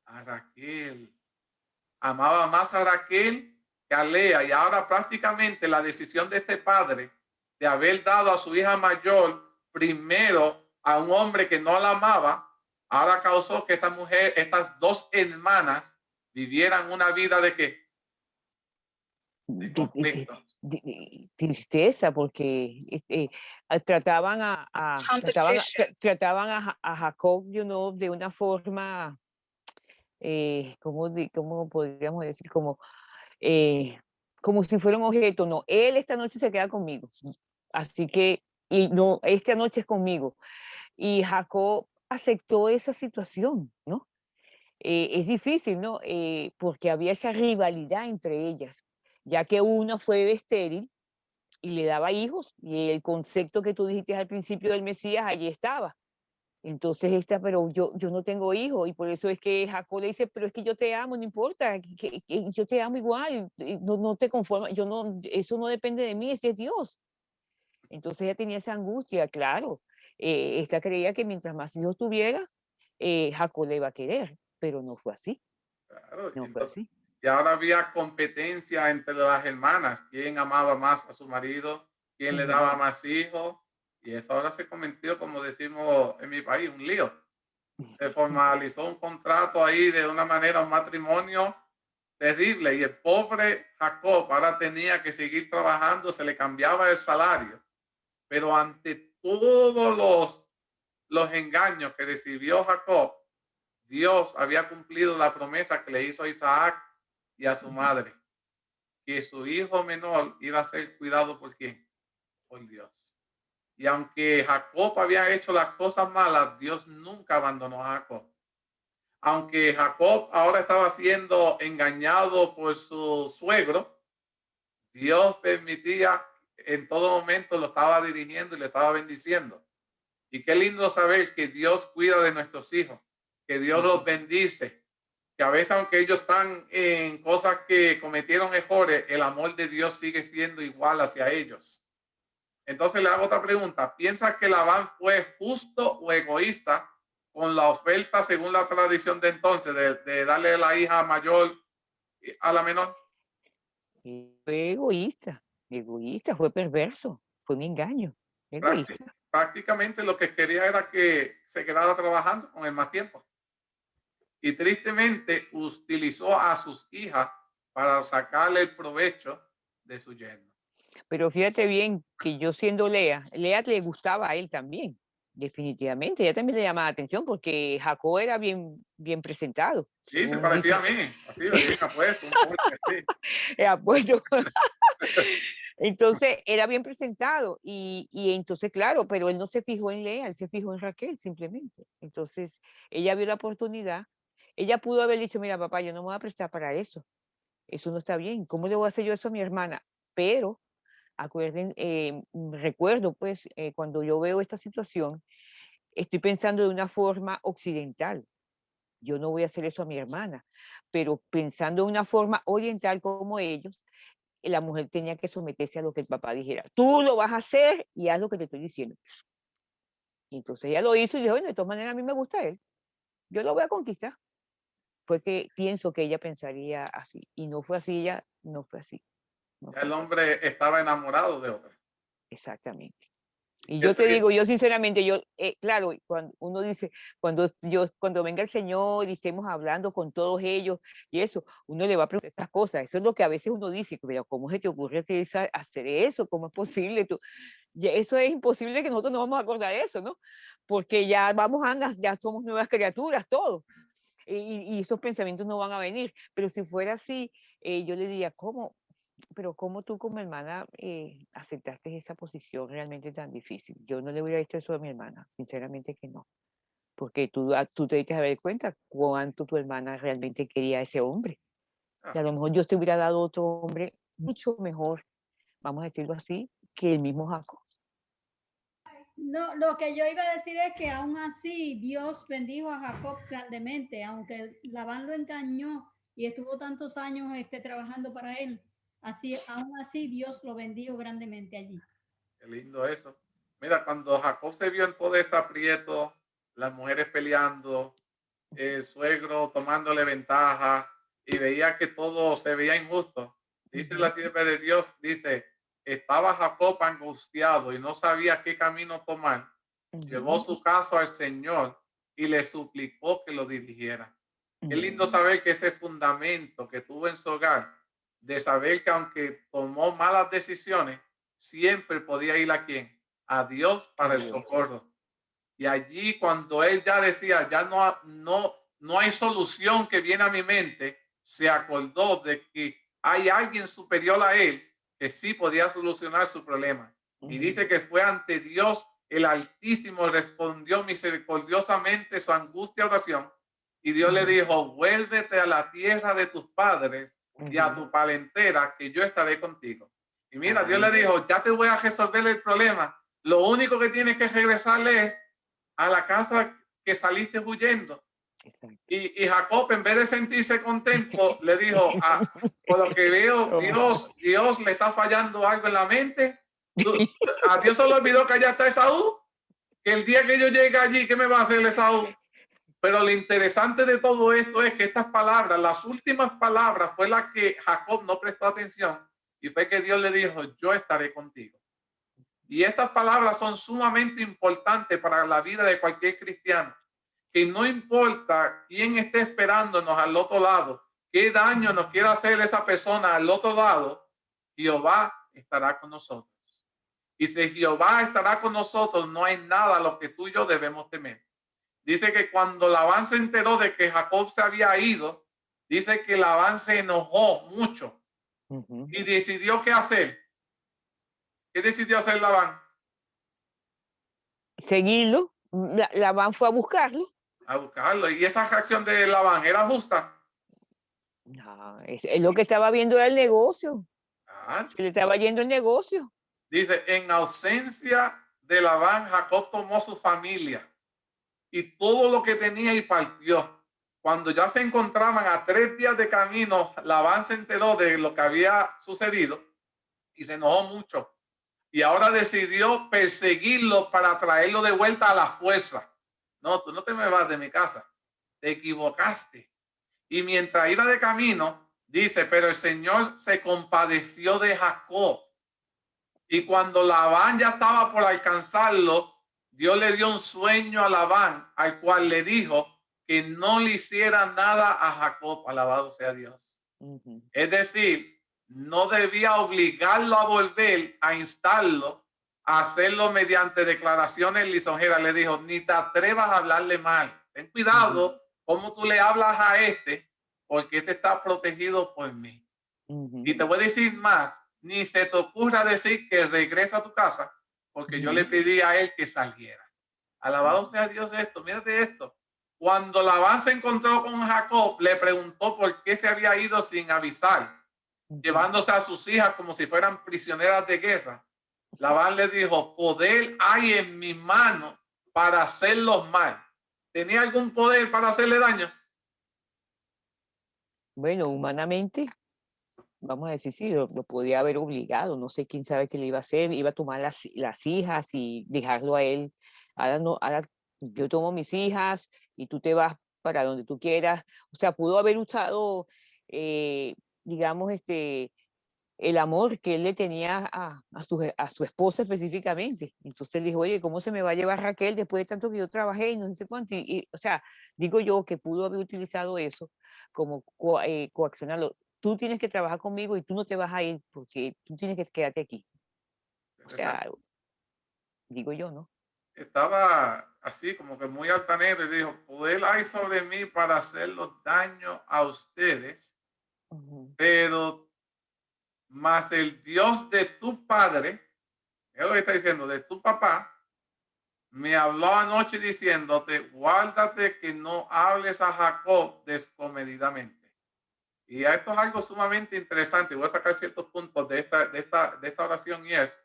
A Raquel. Amaba más a Raquel que a Lea, y ahora prácticamente la decisión de este padre de haber dado a su hija mayor primero a un hombre que no la amaba, ahora causó que estas 2 hermanas vivieran una vida de qué? De conflicto. Tristeza, porque trataban a Jacob, de una forma, ¿cómo podríamos decir? Como si fuera un objeto. No, él esta noche se queda conmigo, así que, y no, esta noche es conmigo. Y Jacob aceptó esa situación, ¿no? Es difícil, ¿no? Porque había esa rivalidad entre ellas, ya que una fue estéril y le daba hijos, y el concepto que tú dijiste al principio del Mesías, allí estaba. Entonces pero yo no tengo hijos, y por eso es que Jacob le dice, pero es que yo te amo, no importa, que yo te amo igual, no te conformas, eso no depende de mí, es de Dios. Entonces ella tenía esa angustia, claro. Esta creía que mientras más hijos tuviera, Jacob le iba a querer, pero no fue así. Claro, No fue así. Y ahora había competencia entre las hermanas, quién amaba más a su marido, quién le daba más hijos, y eso ahora se convirtió, como decimos en mi país, un lío. Se formalizó un contrato ahí de una manera, un matrimonio terrible, y el pobre Jacob ahora tenía que seguir trabajando, se le cambiaba el salario, pero ante todos los engaños que recibió Jacob, Dios había cumplido la promesa que le hizo a Isaac, y a su madre que su hijo menor iba a ser cuidado por quién, por Dios. Y aunque Jacob había hecho las cosas malas, Dios nunca abandonó a Jacob. Aunque Jacob ahora estaba siendo engañado por su suegro, Dios permitía, en todo momento lo estaba dirigiendo y le estaba bendiciendo. Y qué lindo saber que Dios cuida de nuestros hijos, que Dios los bendice, que a veces aunque ellos están en cosas que cometieron errores, el amor de Dios sigue siendo igual hacia ellos. Entonces le hago otra pregunta. ¿Piensas que Labán fue justo o egoísta con la oferta según la tradición de entonces de darle la hija mayor a la menor? Fue egoísta, fue perverso, fue un engaño, egoísta. Prácticamente lo que quería era que se quedara trabajando con el más tiempo. Y tristemente utilizó a sus hijas para sacarle el provecho de su yerno. Pero fíjate bien que yo siendo Lea le gustaba a él también, definitivamente. Ella también le llamaba la atención porque Jacob era bien presentado. Sí, se según parecía dice. a mí, así, bien apuesto, un poco así. Apuesto. Entonces era bien presentado y entonces claro, pero él no se fijó en Lea, él se fijó en Raquel simplemente. Entonces ella vio la oportunidad, ella pudo haber dicho, mira papá, yo no me voy a prestar para eso no está bien, ¿cómo le voy a hacer yo eso a mi hermana? Pero recuerdo pues cuando yo veo esta situación, estoy pensando de una forma occidental. Yo no voy a hacer eso a mi hermana, pero pensando de una forma oriental como ellos, la mujer tenía que someterse a lo que el papá dijera. Tú lo vas a hacer y haz lo que te estoy diciendo. Y entonces ella lo hizo y dijo, bueno, de todas maneras a mí me gusta él. Yo lo voy a conquistar. Fue que pienso que ella pensaría así. Y no fue así, ella no fue así. No fue El así. hombre estaba enamorado de otra. Exactamente. Y yo te digo, yo sinceramente, claro, cuando uno dice, cuando venga el Señor y estemos hablando con todos ellos y eso, uno le va a preguntar esas cosas. Eso es lo que a veces uno dice, pero ¿cómo se te ocurre hacer eso? ¿Cómo es posible? Eso es imposible que nosotros no vamos a acordar de eso, ¿no? Porque ya ya somos nuevas criaturas, todos. Y esos pensamientos no van a venir. Pero si fuera así, yo le diría, ¿cómo? Pero ¿cómo tú como hermana aceptaste esa posición realmente tan difícil? Yo no le hubiera dicho eso a mi hermana, sinceramente que no. Porque tú te diste a dar cuenta cuánto tu hermana realmente quería a ese hombre. Y a lo mejor Dios te hubiera dado otro hombre mucho mejor, vamos a decirlo así, que el mismo Jacob. No, lo que yo iba a decir es que aún así Dios bendijo a Jacob grandemente, aunque Labán lo engañó y estuvo tantos años trabajando para él. Aún así Dios lo bendijo grandemente allí. Qué lindo eso. Mira, cuando Jacob se vio en todo este aprieto, las mujeres peleando, el suegro tomándole ventaja y veía que todo se veía injusto, dice la sierva de Dios, dice, estaba Jacob angustiado y no sabía qué camino tomar. Llevó su caso al Señor y le suplicó que lo dirigiera. Qué lindo saber que ese fundamento que tuvo en su hogar, de saber que aunque tomó malas decisiones, siempre podía ir a quién, a Dios para el socorro. Y allí cuando él ya decía, ya no hay solución que viene a mi mente, se acordó de que hay alguien superior a él que sí podía solucionar su problema. Y dice que fue ante Dios el Altísimo, respondió misericordiosamente su angustia oración. Y Dios le dijo, vuélvete a la tierra de tus padres y a tu parentela, que yo estaré contigo. Y mira, Dios le dijo, ya te voy a resolver el problema. Lo único que tienes que regresarle es a la casa que saliste huyendo. Y Jacob, en vez de sentirse contento, le dijo, por lo que veo, Dios le está fallando algo en la mente. A Dios se le olvidó que allá está Esaú, que el día que yo llegue allí, ¿qué me va a hacer Esaú? Pero lo interesante de todo esto es que estas palabras, las últimas palabras, fue la que Jacob no prestó atención y fue que Dios le dijo, yo estaré contigo. Y estas palabras son sumamente importantes para la vida de cualquier cristiano, que no importa quién esté esperándonos al otro lado, qué daño nos quiera hacer esa persona al otro lado, Jehová estará con nosotros. Y si Jehová estará con nosotros, no hay nada a lo que tú y yo debemos temer. Dice que cuando Labán se enteró de que Jacob se había ido, dice que Labán se enojó mucho Ujú. y decidió qué hacer. ¿Qué decidió hacer Labán? Seguirlo, Labán fue a buscarlo. A buscarlo. Y esa reacción de Labán era justa. No, es lo que estaba viendo era el negocio. Ah, Se le estaba yendo el negocio. dice, en ausencia de Labán, Jacob tomó su familia y todo lo que tenía y partió. Cuando ya se encontraban a 3 días de camino, Labán se enteró de lo que había sucedido y se enojó mucho. Y ahora decidió perseguirlo para traerlo de vuelta a la fuerza. No, tú no te me vas de mi casa. Te equivocaste. Y mientras iba de camino, dice, pero el Señor se compadeció de Jacob. Y cuando Labán ya estaba por alcanzarlo, Dios le dio un sueño a Labán, al cual le dijo que no le hiciera nada a Jacob. Alabado sea Dios. Ujú. Es decir, no debía obligarlo a volver, a instarlo, a hacerlo mediante declaraciones lisonjeras. Le dijo, ni te atrevas a hablarle mal. Ten cuidado cómo tú le hablas a este, porque este está protegido por mí. Ujú. Y te voy a decir más, ni se te ocurra decir que regresa a tu casa, porque yo le pedí a él que saliera. Alabado sea Dios esto, mírate esto. Cuando Labán se encontró con Jacob, le preguntó por qué se había ido sin avisar, llevándose a sus hijas como si fueran prisioneras de guerra. Labán le dijo, poder hay en mi mano para hacerlos mal. ¿Tenía algún poder para hacerle daño? Bueno, humanamente, vamos a decir, sí, lo podía haber obligado, no sé quién sabe qué le iba a hacer, iba a tomar las hijas y dejarlo a él. Ahora no, ahora yo tomo mis hijas y tú te vas para donde tú quieras. O sea, pudo haber usado, eh, digamos, el amor que él le tenía a su esposa específicamente. Entonces él dijo, oye, ¿cómo se me va a llevar Raquel después de tanto que yo trabajé y no sé cuánto? O sea, digo yo que pudo haber utilizado eso como coaccionarlo. Tú tienes que trabajar conmigo y tú no te vas a ir porque tú tienes que quedarte aquí. O sea, digo yo, ¿no? Estaba así como que muy altanero y dijo, poder hay sobre mí para hacerlos daño a ustedes, Ujú. pero más el Dios de tu padre, es lo que está diciendo, de tu papá, me habló anoche diciéndote, guárdate que no hables a Jacob descomedidamente. Y esto es algo sumamente interesante. Voy a sacar ciertos puntos de esta oración y es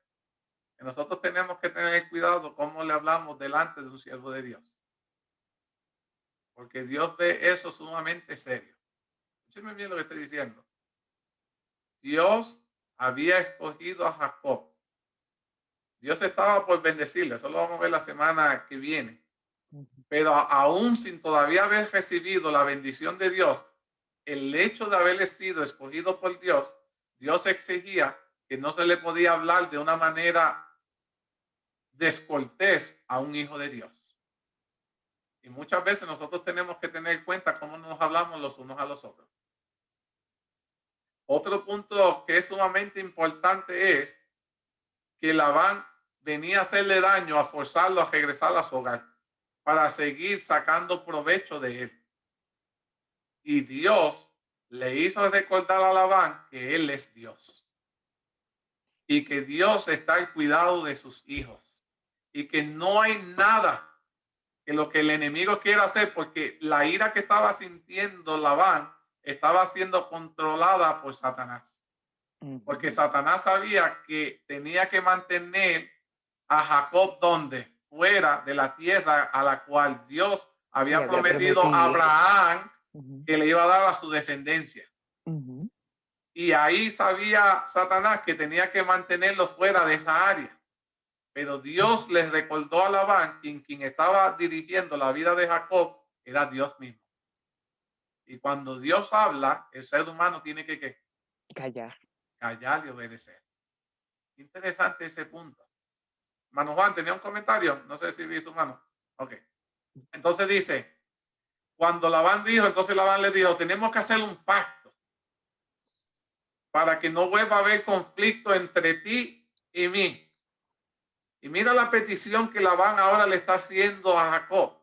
que nosotros tenemos que tener cuidado cómo le hablamos delante de un siervo de Dios. Porque Dios ve eso sumamente serio. Escúcheme bien lo que estoy diciendo. Dios había escogido a Jacob. Dios estaba por bendecirle. Eso lo vamos a ver la semana que viene. Pero aún sin todavía haber recibido la bendición de Dios, el hecho de haber sido escogido por Dios, Dios exigía que no se le podía hablar de una manera descortés a un hijo de Dios. Y muchas veces nosotros tenemos que tener en cuenta cómo nos hablamos los unos a los otros. Otro punto que es sumamente importante es que Labán venía a hacerle daño, a forzarlo a regresar a su hogar para seguir sacando provecho de él. Y Dios le hizo recordar a Labán que él es Dios y que Dios está al cuidado de sus hijos y que no hay nada que lo que el enemigo quiera hacer, porque la ira que estaba sintiendo Labán estaba siendo controlada por Satanás. Porque Satanás sabía que tenía que mantener a Jacob donde fuera de la tierra a la cual Dios había prometido a Abraham que le iba a dar a su descendencia. Y ahí sabía Satanás que tenía que mantenerlo fuera de esa área. Pero Dios les recordó a Labán quien estaba dirigiendo la vida de Jacob era Dios mismo. Y cuando Dios habla, el ser humano tiene que ¿qué? Callar. Callar y obedecer. Interesante ese punto. Mano Juan, ¿tenía un comentario? No sé si vi su mano. Ok. Entonces dice, cuando Labán dijo, entonces Labán le dijo, tenemos que hacer un pacto para que no vuelva a haber conflicto entre ti y mí. Y mira la petición que Labán ahora le está haciendo a Jacob.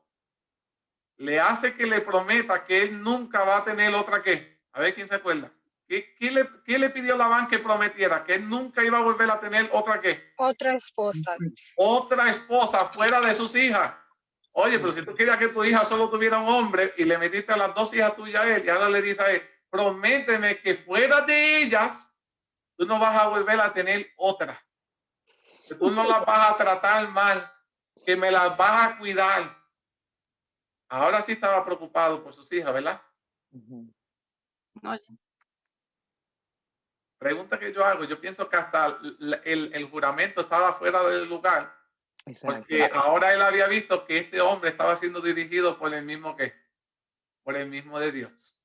le hace que le prometa que él nunca va a tener otra que. A ver quién se acuerda. ¿Qué le pidió Labán que prometiera? Que él nunca iba a volver a tener otra que. Otras esposas. Otra esposa fuera de sus hijas. Oye, pero si tú querías que tu hija solo tuviera un hombre y le metiste a las 2 hijas tuyas a él, y ahora le dice a él, prométeme que fuera de ellas, tú no vas a volver a tener otra. Que tú no las vas a tratar mal, que me las vas a cuidar. Ahora sí estaba preocupado por sus hijas, ¿verdad? Pregunta que yo hago, yo pienso que hasta el juramento estaba fuera del lugar, porque ahora él había visto que este hombre estaba siendo dirigido por el mismo de Dios.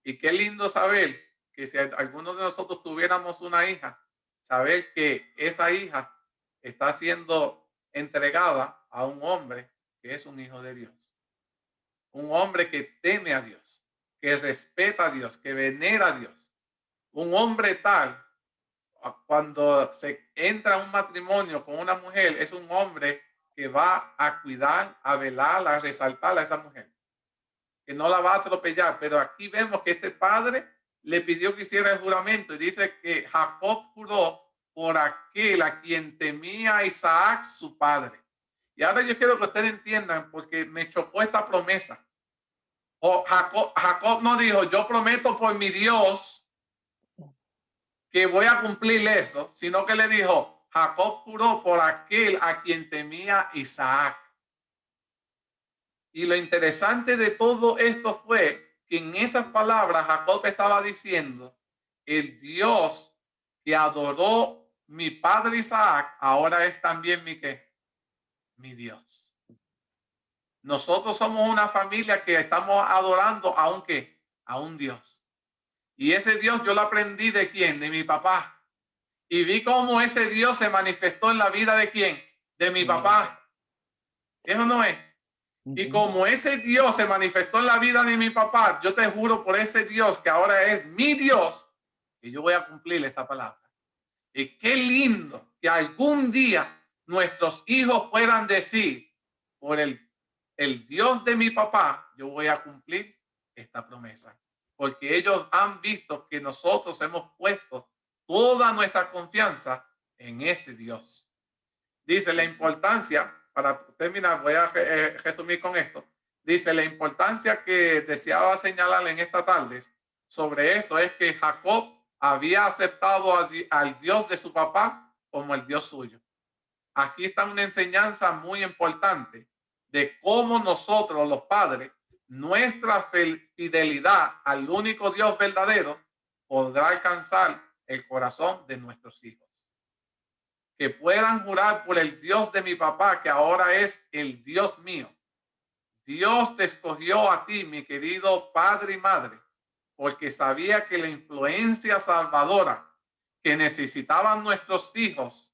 Y qué lindo saber que si alguno de nosotros tuviéramos una hija, saber que esa hija está siendo entregada a un hombre que es un hijo de Dios. Un hombre que teme a Dios, que respeta a Dios, que venera a Dios. Un hombre tal, cuando se entra en un matrimonio con una mujer, es un hombre que va a cuidar, a velar, a resaltar a esa mujer, que no la va a atropellar. Pero aquí vemos que este padre le pidió que hiciera el juramento y dice que Jacob juró por aquel a quien temía a Isaac, su padre. Y ahora yo quiero que ustedes entiendan, porque me chocó esta promesa. Jacob no dijo, yo prometo por mi Dios que voy a cumplir eso, sino que le dijo, Jacob juró por aquel a quien temía Isaac. Y lo interesante de todo esto fue que en esas palabras Jacob estaba diciendo, el Dios que adoró mi padre Isaac, ahora es también mi Dios. Nosotros somos una familia que estamos adorando a un Dios. Y ese Dios yo lo aprendí ¿de quién? De mi papá. Y vi cómo ese Dios se manifestó en la vida ¿de quién? De mi papá. Eso no es. Y como ese Dios se manifestó en la vida de mi papá, yo te juro por ese Dios que ahora es mi Dios, que yo voy a cumplir esa palabra. Y qué lindo que algún día nuestros hijos puedan decir, por el Dios de mi papá, yo voy a cumplir esta promesa. Porque ellos han visto que nosotros hemos puesto toda nuestra confianza en ese Dios. Dice la importancia, para terminar, voy a resumir con esto. Dice la importancia que deseaba señalar en esta tarde sobre esto es que Jacob había aceptado al Dios de su papá como el Dios suyo. Aquí está una enseñanza muy importante de cómo nosotros, los padres, nuestra fidelidad al único Dios verdadero podrá alcanzar el corazón de nuestros hijos. Que puedan jurar por el Dios de mi papá, que ahora es el Dios mío. Dios te escogió a ti, mi querido padre y madre, porque sabía que la influencia salvadora que necesitaban nuestros hijos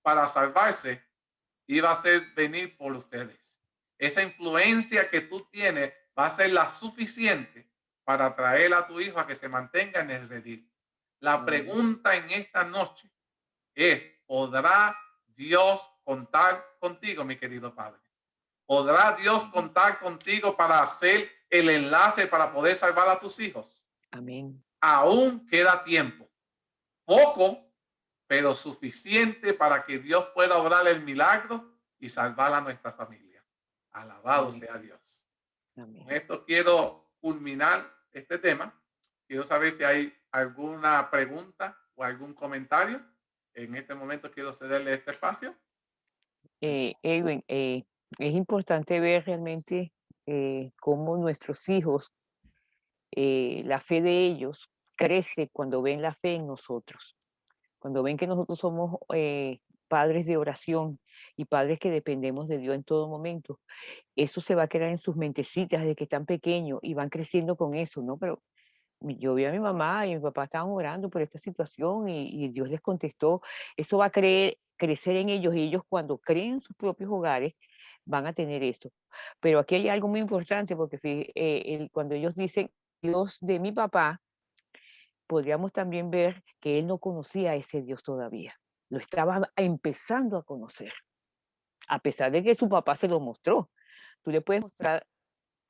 para salvarse iba a ser venir por ustedes. Esa influencia que tú tienes va a ser la suficiente para atraer a tu hijo a que se mantenga en el redil. La pregunta en esta noche es, ¿podrá Dios contar contigo, mi querido padre? ¿Podrá Dios contar contigo para hacer el enlace para poder salvar a tus hijos? Amén. Aún queda tiempo. Poco, pero suficiente para que Dios pueda obrar el milagro y salvar a nuestra familia. Alabado sea Dios. Amén. Con esto quiero culminar este tema. Quiero saber si hay alguna pregunta o algún comentario. En este momento quiero cederle este espacio. Edwin, es importante ver realmente cómo nuestros hijos, la fe de ellos crece cuando ven la fe en nosotros. Cuando ven que nosotros somos padres de oración y padres que dependemos de Dios en todo momento, eso se va a quedar en sus mentecitas desde que están pequeños y van creciendo con eso, ¿no? Pero yo vi a mi mamá y mi papá estaban orando por esta situación y Dios les contestó. Eso va a crecer en ellos y ellos cuando creen en sus propios hogares van a tener esto. Pero aquí hay algo muy importante porque cuando ellos dicen Dios de mi papá, podríamos también ver que él no conocía a ese Dios todavía. Lo estaba empezando a conocer, a pesar de que su papá se lo mostró. Tú le puedes mostrar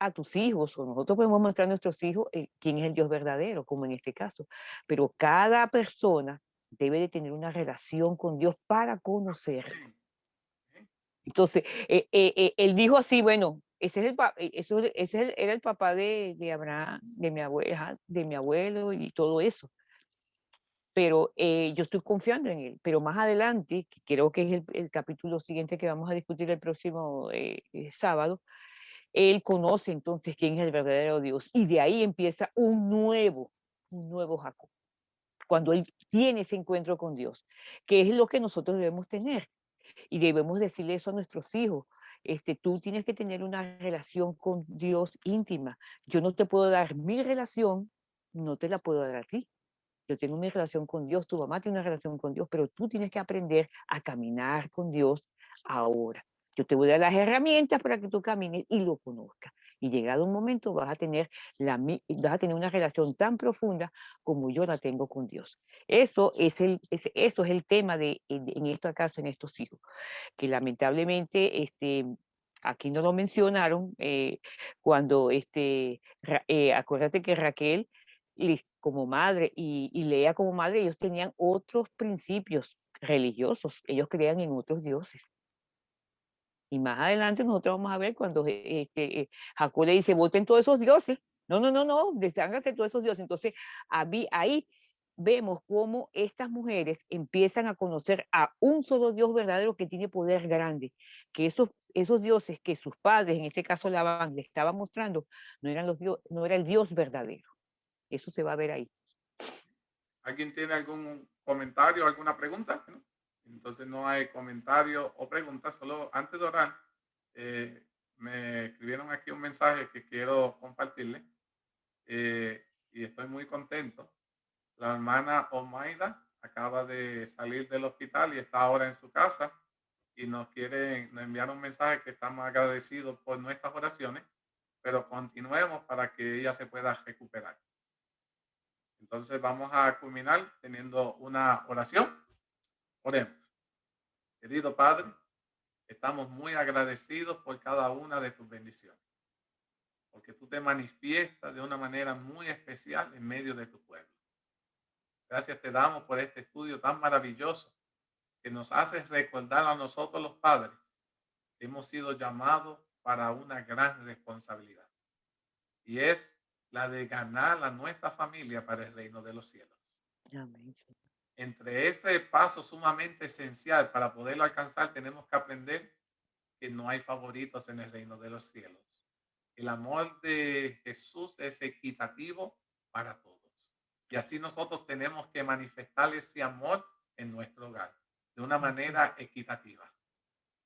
a tus hijos, o nosotros podemos mostrar a nuestros hijos quién es el Dios verdadero, como en este caso, pero cada persona debe de tener una relación con Dios para conocerlo. Entonces, él dijo así, bueno, era el papá de Abraham, de mi abuela, de mi abuelo y todo eso. Pero yo estoy confiando en él. Pero más adelante, que creo que es el capítulo siguiente que vamos a discutir el próximo sábado, él conoce entonces quién es el verdadero Dios. Y de ahí empieza un nuevo Jacob. Cuando él tiene ese encuentro con Dios, que es lo que nosotros debemos tener. Y debemos decirle eso a nuestros hijos. Tú tienes que tener una relación con Dios íntima. Yo no te puedo dar mi relación, no te la puedo dar a ti. Yo tengo mi relación con Dios, tu mamá tiene una relación con Dios, pero tú tienes que aprender a caminar con Dios ahora. Yo te voy a dar las herramientas para que tú camines y lo conozcas. Y llegado un momento vas a tener una relación tan profunda como yo la tengo con Dios. Eso es el tema en este caso, en estos hijos, que lamentablemente aquí no lo mencionaron, cuando acuérdate que Raquel como madre y Lea como madre, ellos tenían otros principios religiosos, ellos creían en otros dioses. Y más adelante nosotros vamos a ver cuando Jacob le dice, voten todos esos dioses. No, desháganse todos esos dioses. Entonces, ahí vemos cómo estas mujeres empiezan a conocer a un solo Dios verdadero que tiene poder grande, que esos dioses que sus padres, en este caso Labán, le estaban mostrando, no era el Dios verdadero. Eso se va a ver ahí. ¿Alguien tiene algún comentario, alguna pregunta? ¿No? Entonces no hay comentario o preguntas, solo antes de orar, me escribieron aquí un mensaje que quiero compartirle y estoy muy contento. La hermana Omaida acaba de salir del hospital y está ahora en su casa y nos enviaron un mensaje que estamos agradecidos por nuestras oraciones, pero continuemos para que ella se pueda recuperar. Entonces vamos a culminar teniendo una oración. Oremos. Querido Padre, estamos muy agradecidos por cada una de tus bendiciones, porque tú te manifiestas de una manera muy especial en medio de tu pueblo. Gracias te damos por este estudio tan maravilloso que nos hace recordar a nosotros los padres que hemos sido llamados para una gran responsabilidad, y es la de ganar a nuestra familia para el reino de los cielos. Amén. Entre ese paso sumamente esencial para poderlo alcanzar, tenemos que aprender que no hay favoritos en el reino de los cielos. El amor de Jesús es equitativo para todos. Y así nosotros tenemos que manifestar ese amor en nuestro hogar de una manera equitativa.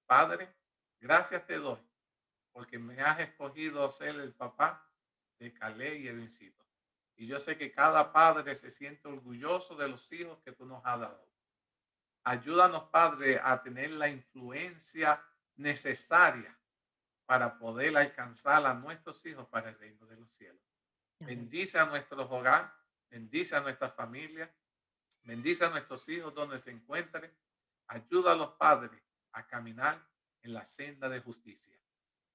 Padre, gracias te doy porque me has escogido ser el papá de Caleb y Edwincito. Y yo sé que cada padre se siente orgulloso de los hijos que tú nos has dado. Ayúdanos, Padre, a tener la influencia necesaria para poder alcanzar a nuestros hijos para el reino de los cielos. Bendice a nuestros hogares, bendice a nuestra familia, bendice a nuestros hijos donde se encuentren. Ayuda a los padres a caminar en la senda de justicia.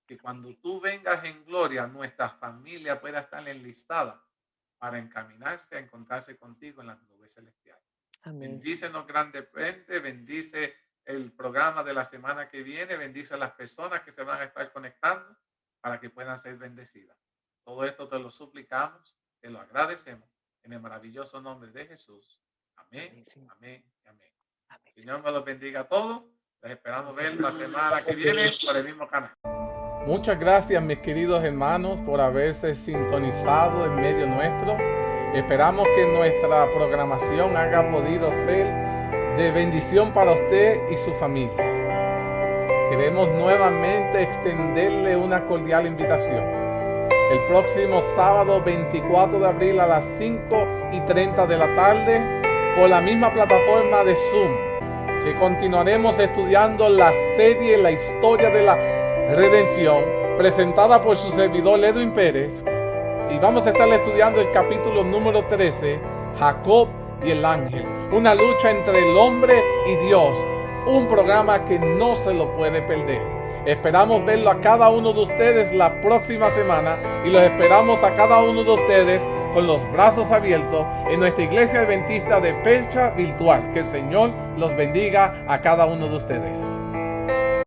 Que cuando tú vengas en gloria, nuestra familia pueda estar enlistada para encaminarse a encontrarse contigo en las nubes celestiales. Amén. Bendícenos grandemente, bendice el programa de la semana que viene, bendice a las personas que se van a estar conectando para que puedan ser bendecidas. Todo esto te lo suplicamos, te lo agradecemos en el maravilloso nombre de Jesús. Amén, amén, amén. Amén. Señor, me los bendiga a todos. Les esperamos ver la semana que viene por el mismo canal. Muchas gracias, mis queridos hermanos, por haberse sintonizado en medio nuestro. Esperamos que nuestra programación haya podido ser de bendición para usted y su familia. Queremos nuevamente extenderle una cordial invitación. El próximo sábado 24 de abril a las 5:30 de la tarde, por la misma plataforma de Zoom, que continuaremos estudiando la serie La Historia de la Redención, presentada por su servidor Edwin Pérez, y vamos a estar estudiando el capítulo número 13, Jacob y el ángel, una lucha entre el hombre y Dios, un programa que no se lo puede perder. Esperamos verlo a cada uno de ustedes la próxima semana y los esperamos a cada uno de ustedes con los brazos abiertos en nuestra iglesia adventista de Percha Virtual. Que el Señor los bendiga a cada uno de ustedes.